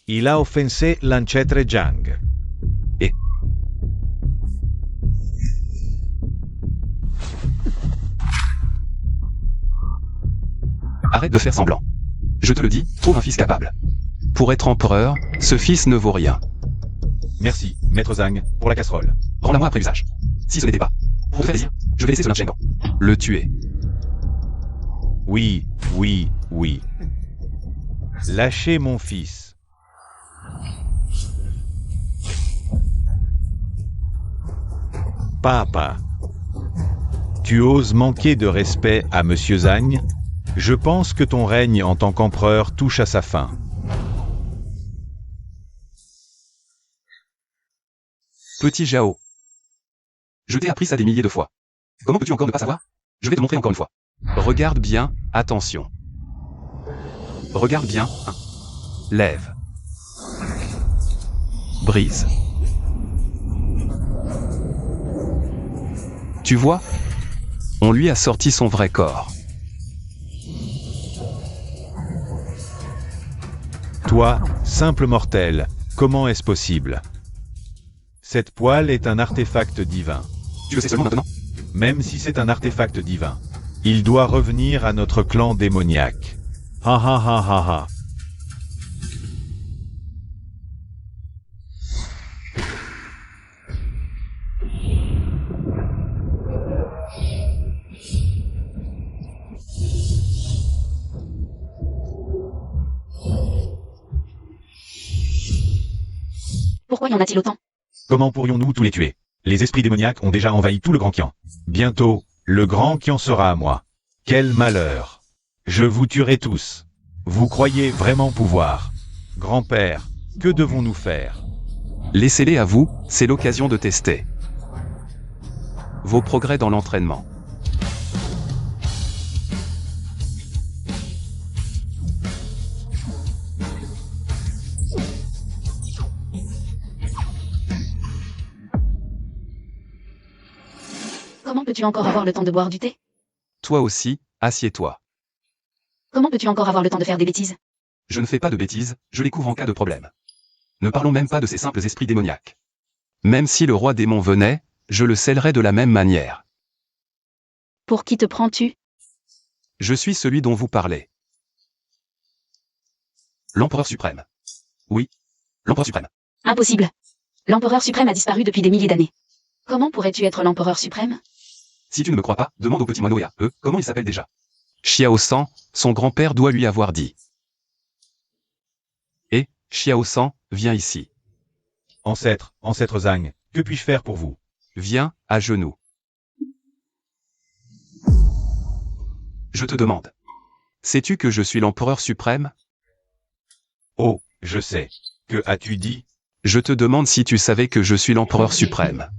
Il a offensé l'ancêtre Jang. Et... Arrête de faire semblant. Je te le dis, trouve un fils capable. Pour être empereur, ce fils ne vaut rien. Merci, maître Zhang, pour la casserole. Rends-la-moi après usage. Si ce n'était pas pour te faire plaisir, je vais laisser ce Linchengan. Le tuer. Oui, oui, oui. Lâchez mon fils. Papa. Tu oses manquer de respect à Monsieur Zhang? Je pense que ton règne en tant qu'empereur touche à sa fin. Petit Zhao. Je t'ai appris ça des milliers de fois. Comment peux-tu encore ne pas savoir? Je vais te montrer encore une fois. Regarde bien, attention. Regarde bien, hein. Lève. Brise. Tu vois? On lui a sorti son vrai corps. Toi, simple mortel, comment est-ce possible? Cette poêle est un artefact divin. Tu le sais seulement maintenant? Même si c'est un artefact divin, il doit revenir à notre clan démoniaque. Ha ha ha ha ha. Pourquoi y en a-t-il autant? Comment pourrions-nous tous les tuer? Les esprits démoniaques ont déjà envahi tout le Grand Qian. Bientôt, le Grand Qian sera à moi. Quel malheur! Je vous tuerai tous. Vous croyez vraiment pouvoir? Grand-père, que devons-nous faire? Laissez-les à vous, c'est l'occasion de tester vos progrès dans l'entraînement. Comment peux-tu encore avoir le temps de boire du thé? Toi aussi, assieds-toi. Comment peux-tu encore avoir le temps de faire des bêtises? Je ne fais pas de bêtises, je les couvre en cas de problème. Ne parlons même pas de ces simples esprits démoniaques. Même si le roi démon venait, je le scellerais de la même manière. Pour qui te prends-tu? Je suis celui dont vous parlez. L'empereur suprême. Oui, l'empereur suprême. Impossible. L'empereur suprême a disparu depuis des milliers d'années. Comment pourrais-tu être l'empereur suprême? Si tu ne me crois pas, demande au petit moineau et à eux, comment il s'appelle déjà? Xiao San, son grand-père doit lui avoir dit. Et, Xiao San, viens ici. Ancêtre Zhang, que puis-je faire pour vous? Viens, à genoux. Je te demande. Sais-tu que je suis l'empereur suprême? Oh, je sais. Que as-tu dit? Je te demande si tu savais que je suis l'empereur suprême.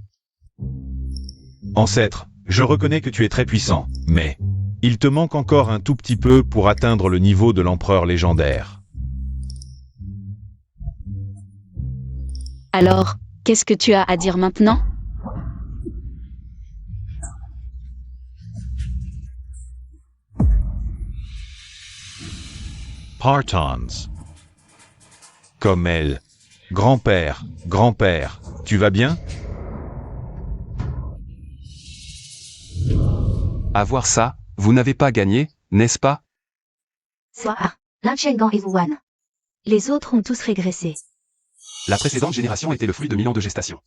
Ancêtre, je reconnais que tu es très puissant, mais il te manque encore un tout petit peu pour atteindre le niveau de l'empereur légendaire. Alors, qu'est-ce que tu as à dire maintenant? Partons. Comme elle. Grand-père, grand-père, tu vas bien? À voir ça, vous n'avez pas gagné, n'est-ce pas? Soit Linchengan et Wuhan. Les autres ont tous régressé. La précédente génération était le fruit de 1000 ans de gestation.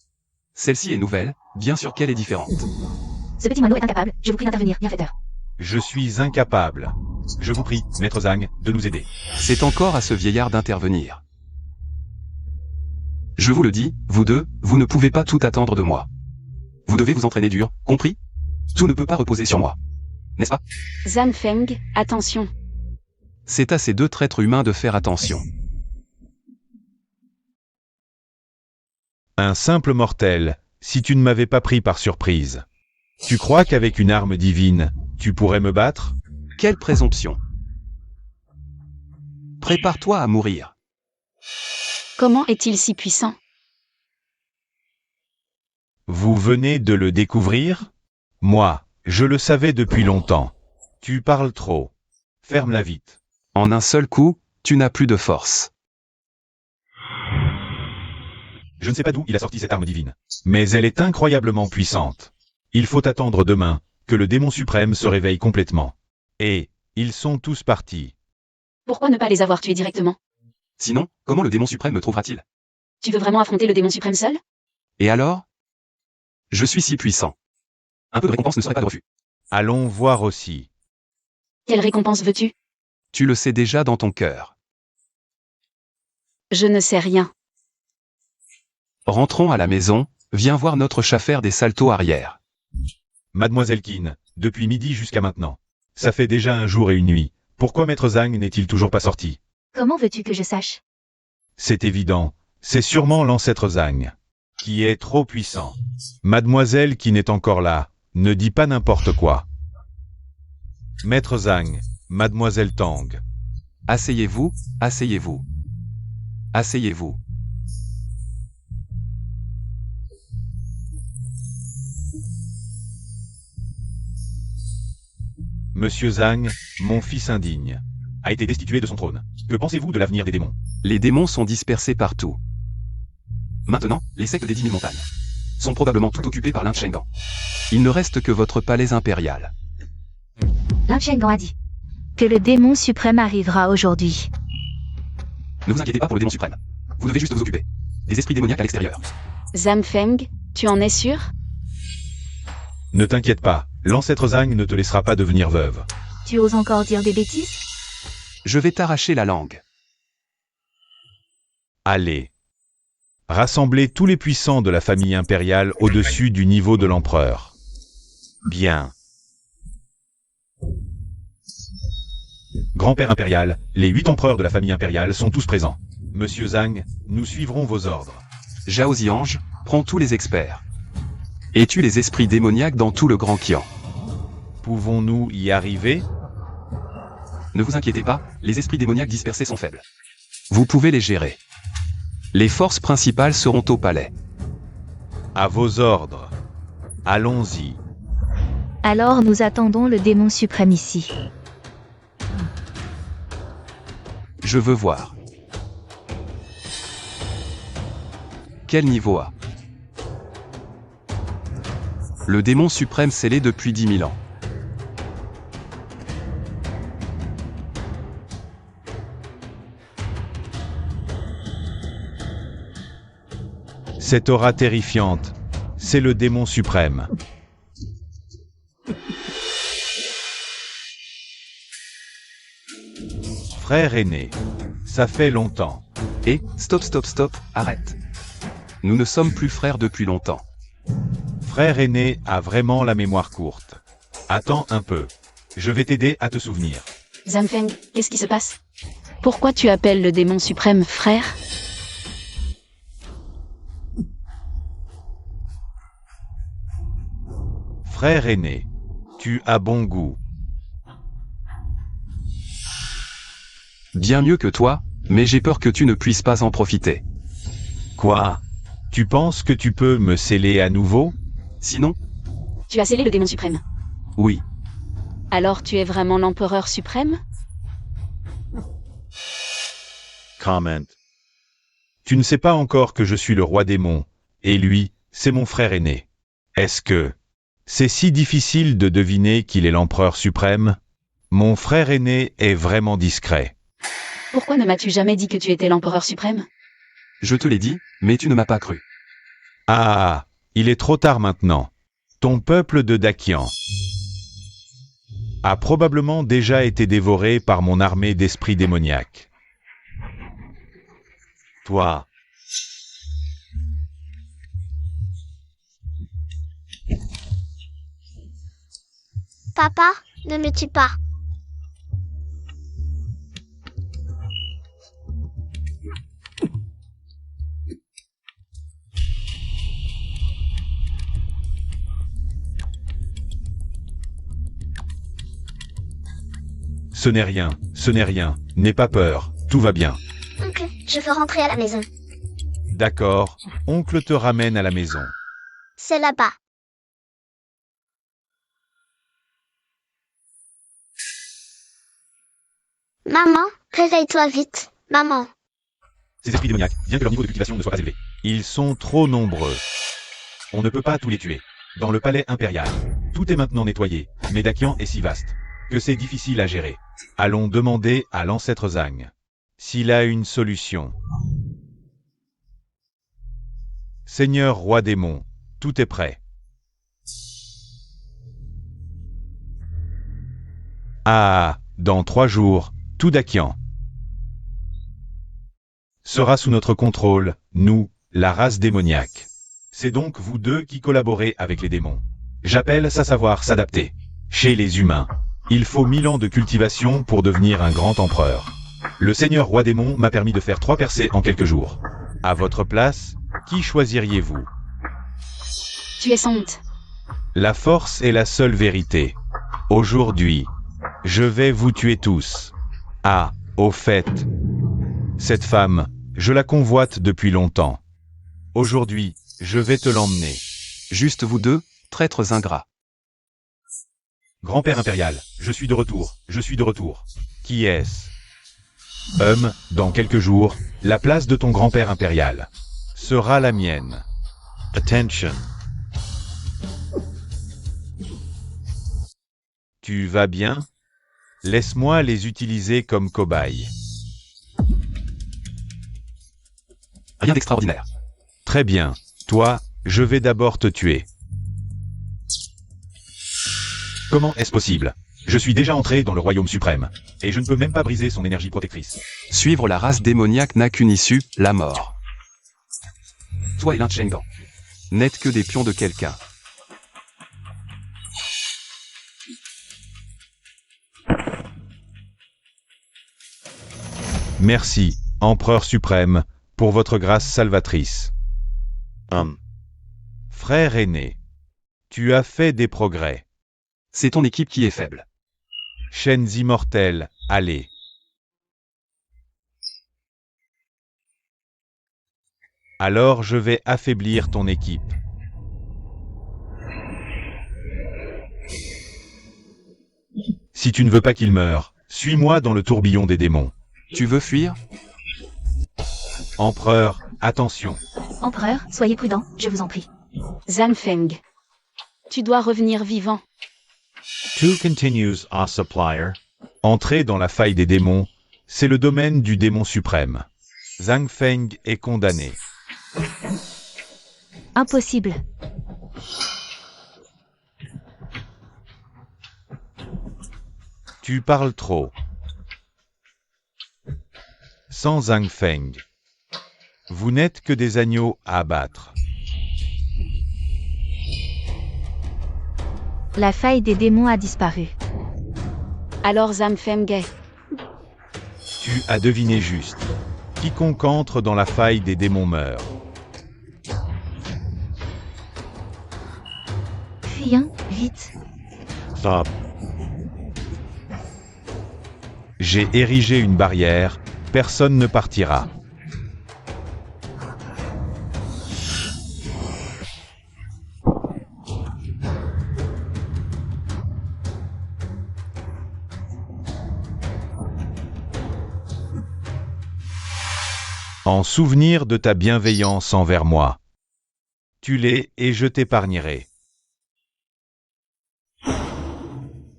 Celle-ci est nouvelle, bien sûr qu'elle est différente. Ce petit moineau est incapable, je vous prie d'intervenir, bienfaiteur. Je suis incapable. Je vous prie, maître Zhang, de nous aider. C'est encore à ce vieillard d'intervenir. Je vous le dis, vous deux, vous ne pouvez pas tout attendre de moi. Vous devez vous entraîner dur, compris? Tout ne peut pas reposer sur moi. n'est-ce pas? Zanfeng, attention. C'est à ces deux traîtres humains de faire attention. Un simple mortel, si tu ne m'avais pas pris par surprise. Tu crois qu'avec une arme divine, tu pourrais me battre? Quelle présomption! Prépare-toi à mourir. Comment est-il si puissant? Vous venez de le découvrir? Moi, je le savais depuis longtemps. Tu parles trop. Ferme-la vite. En un seul coup, tu n'as plus de force. Je ne sais pas d'où il a sorti cette arme divine. Mais elle est incroyablement puissante. Il faut attendre demain, que le démon suprême se réveille complètement. Et, ils sont tous partis. Pourquoi ne pas les avoir tués directement? Sinon, comment le démon suprême me trouvera-t-il? Tu veux vraiment affronter le démon suprême seul? Et alors? Je suis si puissant. Un peu de récompense ne serait pas de refus. Allons voir aussi. Quelle récompense veux-tu? Tu le sais déjà dans ton cœur. Je ne sais rien. Rentrons à la maison, viens voir notre chat faire des saltos arrière. Mademoiselle Keane, depuis midi jusqu'à maintenant. Ça fait déjà un jour et une nuit. Pourquoi Maître Zhang n'est-il toujours pas sorti? Comment veux-tu que je sache? C'est évident. C'est sûrement l'ancêtre Zhang. Qui est trop puissant. Mademoiselle qui n'est encore là, ne dit pas n'importe quoi. Maître Zhang, Mademoiselle Tang. Asseyez-vous, asseyez-vous. Asseyez-vous. Monsieur Zhang, mon fils indigne, a été destitué de son trône. Que pensez-vous de l'avenir des démons? Les démons sont dispersés partout. Maintenant, les sectes des 10 000 montagnes sont probablement toutes occupées par Lin Chengdan. Il ne reste que votre palais impérial. Lin Chengdan a dit que le démon suprême arrivera aujourd'hui. Ne vous inquiétez pas pour le démon suprême. Vous devez juste vous occuper des esprits démoniaques à l'extérieur. Zanfeng, tu en es sûr? Ne t'inquiète pas, l'ancêtre Zhang ne te laissera pas devenir veuve. Tu oses encore dire des bêtises? Je vais t'arracher la langue. Allez. Rassemblez tous les puissants de la famille impériale au-dessus du niveau de l'empereur. Bien. Grand-père impérial, les 8 empereurs de la famille impériale sont tous présents. Monsieur Zhang, nous suivrons vos ordres. Zhao Ziange, prends tous les experts. Et tue les esprits démoniaques dans tout le Grand Qian. Pouvons-nous y arriver? Ne vous inquiétez pas, les esprits démoniaques dispersés sont faibles. Vous pouvez les gérer. Les forces principales seront au palais. À vos ordres. Allons-y. Alors nous attendons le démon suprême ici. Je veux voir. Quel niveau a le démon suprême scellé depuis 10 000 ans? Cette aura terrifiante, c'est le démon suprême. Frère aîné, ça fait longtemps. Et, stop, arrête. Nous ne sommes plus frères depuis longtemps. Frère aîné a vraiment la mémoire courte. Attends un peu. Je vais t'aider à te souvenir. Zanfeng, qu'est-ce qui se passe? Pourquoi tu appelles le démon suprême frère? Frère aîné, tu as bon goût. Bien mieux que toi, mais j'ai peur que tu ne puisses pas en profiter. Quoi? Tu penses que tu peux me sceller à nouveau? Sinon? Tu as scellé le démon suprême. Oui. Alors tu es vraiment l'empereur suprême? Comment. Tu ne sais pas encore que je suis le roi démon, et lui, c'est mon frère aîné. Est-ce que c'est si difficile de deviner qu'il est l'empereur suprême? Mon frère aîné est vraiment discret. Pourquoi ne m'as-tu jamais dit que tu étais l'empereur suprême? Je te l'ai dit, mais tu ne m'as pas cru. Ah, il est trop tard maintenant. Ton peuple de Dakian a probablement déjà été dévoré par mon armée d'esprits démoniaques. Toi, Papa, Ne me tue pas. Ce n'est rien, n'aie pas peur, tout va bien. Oncle, je veux rentrer à la maison. D'accord, oncle te ramène à la maison. C'est là-bas. Maman, réveille-toi vite. Maman. Ces esprits démoniaques, bien que leur niveau de cultivation ne soit pas élevé. Ils sont trop nombreux. On ne peut pas tous les tuer. Dans le palais impérial, tout est maintenant nettoyé, mais Dakian est si vaste que c'est difficile à gérer. Allons demander à l'ancêtre Zhang s'il a une solution. Seigneur roi démon, tout est prêt. Ah, dans 3 jours, tout Dakian sera sous notre contrôle, nous, la race démoniaque. C'est donc vous deux qui collaborez avec les démons. J'appelle ça savoir s'adapter. Chez les humains, il faut 1000 ans de cultivation pour devenir un grand empereur. Le seigneur roi démon m'a permis de faire 3 percées en quelques jours. À votre place, qui choisiriez-vous? Tu es sans honte. La force est la seule vérité. Aujourd'hui, je vais vous tuer tous. Ah, au fait, cette femme, je la convoite depuis longtemps. Aujourd'hui, je vais te l'emmener. Juste vous deux, traîtres ingrats. Grand-père impérial, je suis de retour, je suis de retour. Qui est-ce? Dans quelques jours, la place de ton grand-père impérial sera la mienne. Attention. Tu vas bien? Laisse-moi les utiliser comme cobayes. Rien d'extraordinaire. Très bien. Toi, je vais d'abord te tuer. Comment est-ce possible? Je suis déjà entré dans le royaume suprême, et je ne peux même pas briser son énergie protectrice. Suivre la race démoniaque n'a qu'une issue, la mort. Toi et Lin Chengan n'êtes que des pions de quelqu'un. Merci, Empereur suprême, pour votre grâce salvatrice. Frère aîné, tu as fait des progrès. C'est ton équipe qui est faible. Chaînes immortelles, allez. Alors je vais affaiblir ton équipe. Si tu ne veux pas qu'il meure, suis-moi dans le tourbillon des démons. Tu veux fuir? Empereur, attention. Empereur, soyez prudent, je vous en prie. Zhang Feng. Tu dois revenir vivant. Two continues our supplier. Entrer dans la faille des démons, c'est le domaine du démon suprême. Zhang Feng est condamné. Impossible. Tu parles trop. Sans Zhang Feng, vous n'êtes que des agneaux à abattre. La faille des démons a disparu. Alors Zhang Feng est. Tu as deviné juste. Quiconque entre dans la faille des démons meurt. Fuyons, vite. Stop. J'ai érigé une barrière, personne ne partira. En souvenir de ta bienveillance envers moi. Tue-les et je t'épargnerai.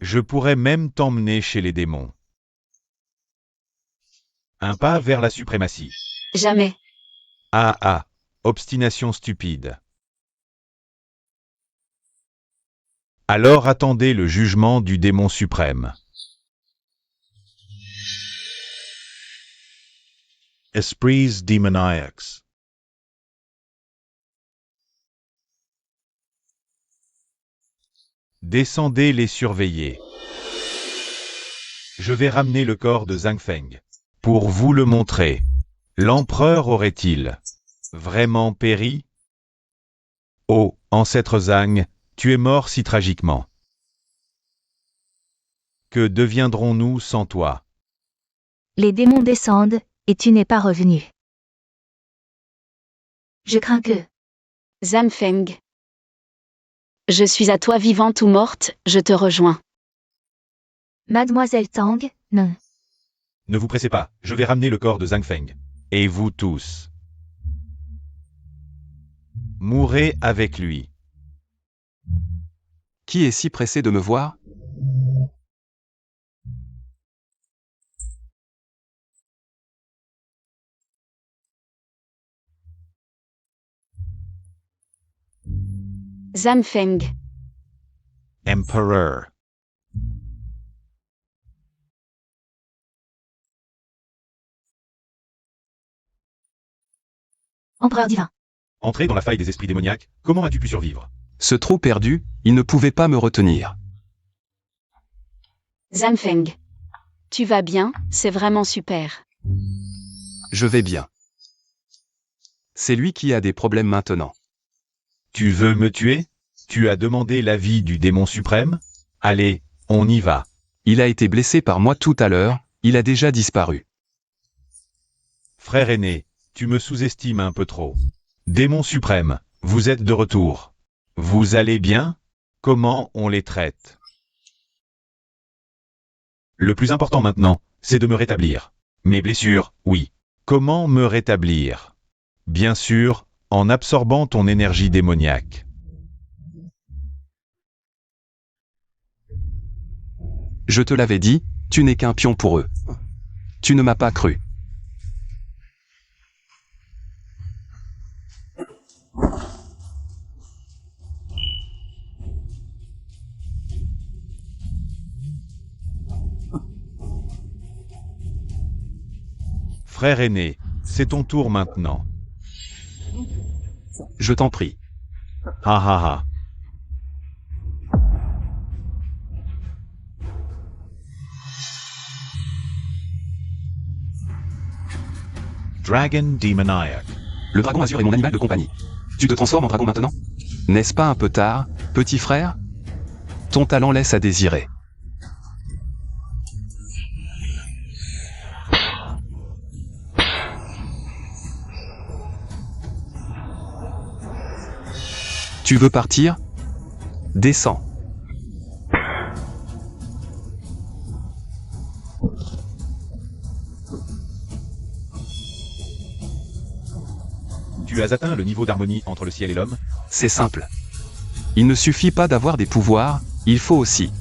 Je pourrais même t'emmener chez les démons. Un pas vers la suprématie. Jamais. Ah, obstination stupide. Alors attendez le jugement du démon suprême. Esprits demoniacs. Descendez les surveiller. Je vais ramener le corps de Zhang Feng. Pour vous le montrer. L'empereur aurait-il vraiment péri? Oh, ancêtre Zhang, tu es mort si tragiquement. Que deviendrons-nous sans toi? Les démons descendent, et tu n'es pas revenu. Je crains que... Zamfeng. Je suis à toi vivante ou morte, je te rejoins. Mademoiselle Tang, non. Ne vous pressez pas, je vais ramener le corps de Zhang Feng. Et vous tous. Mourrez avec lui. Qui est si pressé de me voir? Zamfeng. Emperor. Empereur divin. Entré dans la faille des esprits démoniaques, comment as-tu pu survivre? Ce trou perdu, il ne pouvait pas me retenir. Zamfeng. Tu vas bien, c'est vraiment super. Je vais bien. C'est lui qui a des problèmes maintenant. Tu veux me tuer? Tu as demandé l'avis du démon suprême? Allez, on y va. Il a été blessé par moi tout à l'heure, il a déjà disparu. Frère aîné, tu me sous-estimes un peu trop. Démon suprême, vous êtes de retour. Vous allez bien? Comment on les traite? Le plus important maintenant, c'est de me rétablir. Mes blessures, oui. Comment me rétablir? Bien sûr, en absorbant ton énergie démoniaque. Je te l'avais dit, tu n'es qu'un pion pour eux. Tu ne m'as pas cru. Frère aîné, c'est ton tour maintenant. Je t'en prie. Ha ha ha. Dragon demoniac. Le dragon azur est mon animal de compagnie. Tu te transformes en dragon maintenant? N'est-ce pas un peu tard, petit frère? Ton talent laisse à désirer. Tu veux partir? Descends. Tu as atteint le niveau d'harmonie entre le ciel et l'homme? C'est simple. Il ne suffit pas d'avoir des pouvoirs, il faut aussi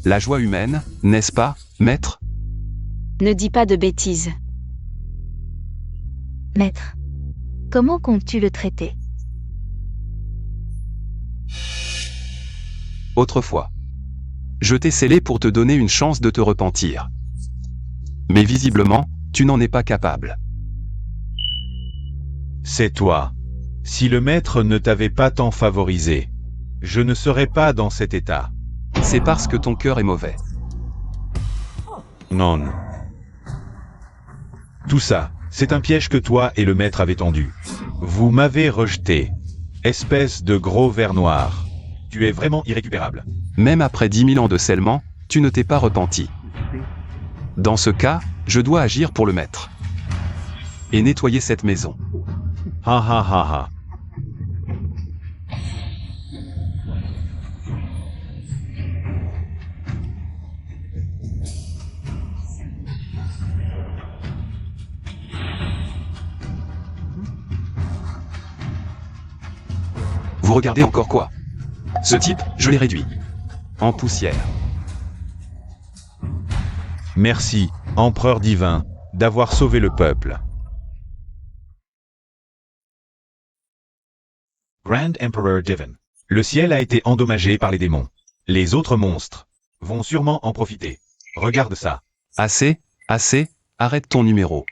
la joie humaine, n'est-ce pas, maître? Ne dis pas de bêtises. Maître. Comment comptes-tu le traiter? Autrefois. Je t'ai scellé pour te donner une chance de te repentir. Mais visiblement, tu n'en es pas capable. C'est toi. Si le maître ne t'avait pas tant favorisé, je ne serais pas dans cet état. C'est parce que ton cœur est mauvais. Non. Tout ça, c'est un piège que toi et le maître avez tendu. Vous m'avez rejeté. Espèce de gros ver noir. Tu es vraiment irrécupérable. Même après 10 000 ans de scellement, tu ne t'es pas repenti. Dans ce cas, je dois agir pour le maître. Et nettoyer cette maison. Ha ha ha ha. Vous regardez encore quoi? Ce type, je l'ai réduit. En poussière. Merci, empereur divin, d'avoir sauvé le peuple. Grand Emperor Divin. Le ciel a été endommagé par les démons. Les autres monstres vont sûrement en profiter. Regarde ça. Assez, assez, arrête ton numéro.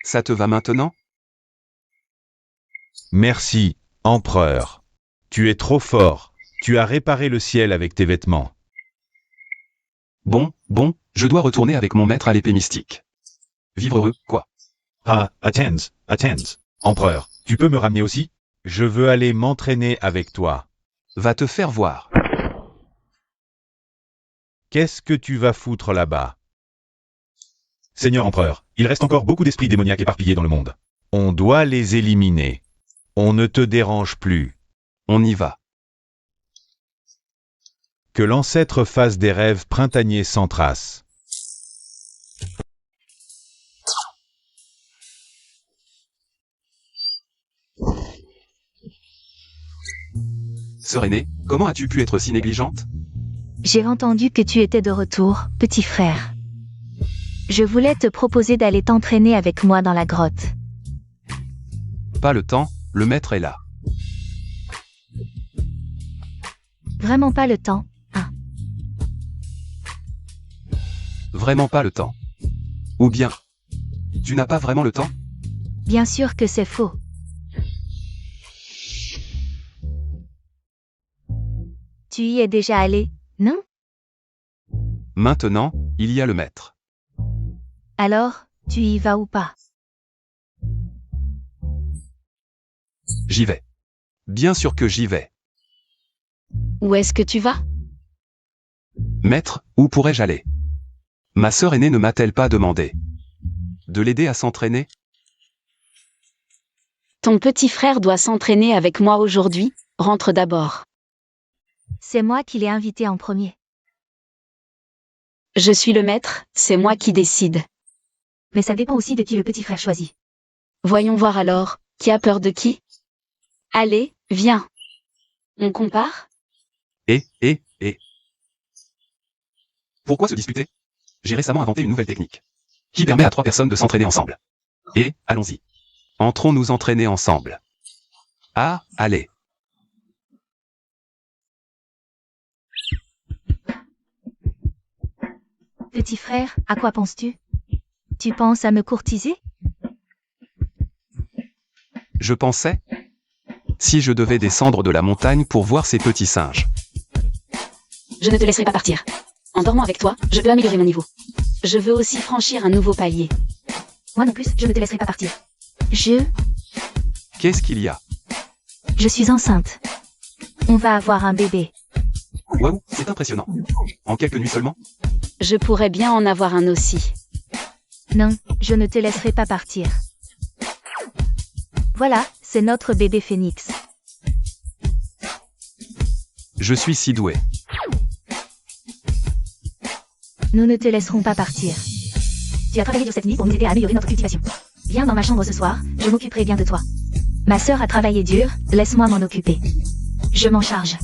Ça te va maintenant? Merci, empereur. Tu es trop fort. Tu as réparé le ciel avec tes vêtements. Bon, je dois retourner avec mon maître à l'épée mystique. Vivre heureux, quoi. Ah, attends. Empereur, tu peux me ramener aussi? Je veux aller m'entraîner avec toi. Va te faire voir. Qu'est-ce que tu vas foutre là-bas? Seigneur empereur, il reste encore beaucoup d'esprits démoniaques éparpillés dans le monde. On doit les éliminer. On ne te dérange plus. On y va. Que l'ancêtre fasse des rêves printaniers sans trace. Sœur aînée, comment as-tu pu être si négligente? J'ai entendu que tu étais de retour, petit frère. Je voulais te proposer d'aller t'entraîner avec moi dans la grotte. Pas le temps, le maître est là. Vraiment pas le temps. Vraiment pas le temps. Ou bien, tu n'as pas vraiment le temps? Bien sûr que c'est faux. Tu y es déjà allé, non? Maintenant, il y a le maître. Alors, tu y vas ou pas? J'y vais. Bien sûr que j'y vais. Où est-ce que tu vas? Maître, où pourrais-je aller? Ma sœur aînée ne m'a-t-elle pas demandé de l'aider à s'entraîner? Ton petit frère doit s'entraîner avec moi aujourd'hui, rentre d'abord. C'est moi qui l'ai invité en premier. Je suis le maître, c'est moi qui décide. Mais ça dépend aussi de qui le petit frère choisit. Voyons voir alors, qui a peur de qui? Allez, viens. On compare? Et. Pourquoi se disputer? J'ai récemment inventé une nouvelle technique qui permet à 3 personnes de s'entraîner ensemble. Et, allons-y. Entrons nous entraîner ensemble. Ah, allez. Petit frère, à quoi penses-tu? Tu penses à me courtiser? Je pensais, si je devais descendre de la montagne pour voir ces petits singes. Je ne te laisserai pas partir. En dormant avec toi, je peux améliorer mon niveau. Je veux aussi franchir un nouveau palier. Moi non plus, je ne te laisserai pas partir. Qu'est-ce qu'il y a? Je suis enceinte. On va avoir un bébé. Waouh, c'est impressionnant. En quelques nuits seulement? Je pourrais bien en avoir un aussi. Non, je ne te laisserai pas partir. Voilà, c'est notre bébé phénix. Je suis si doué. Nous ne te laisserons pas partir. Tu as travaillé dur cette nuit pour nous aider à améliorer notre cultivation. Viens dans ma chambre ce soir, je m'occuperai bien de toi. Ma sœur a travaillé dur, laisse-moi m'en occuper. Je m'en charge.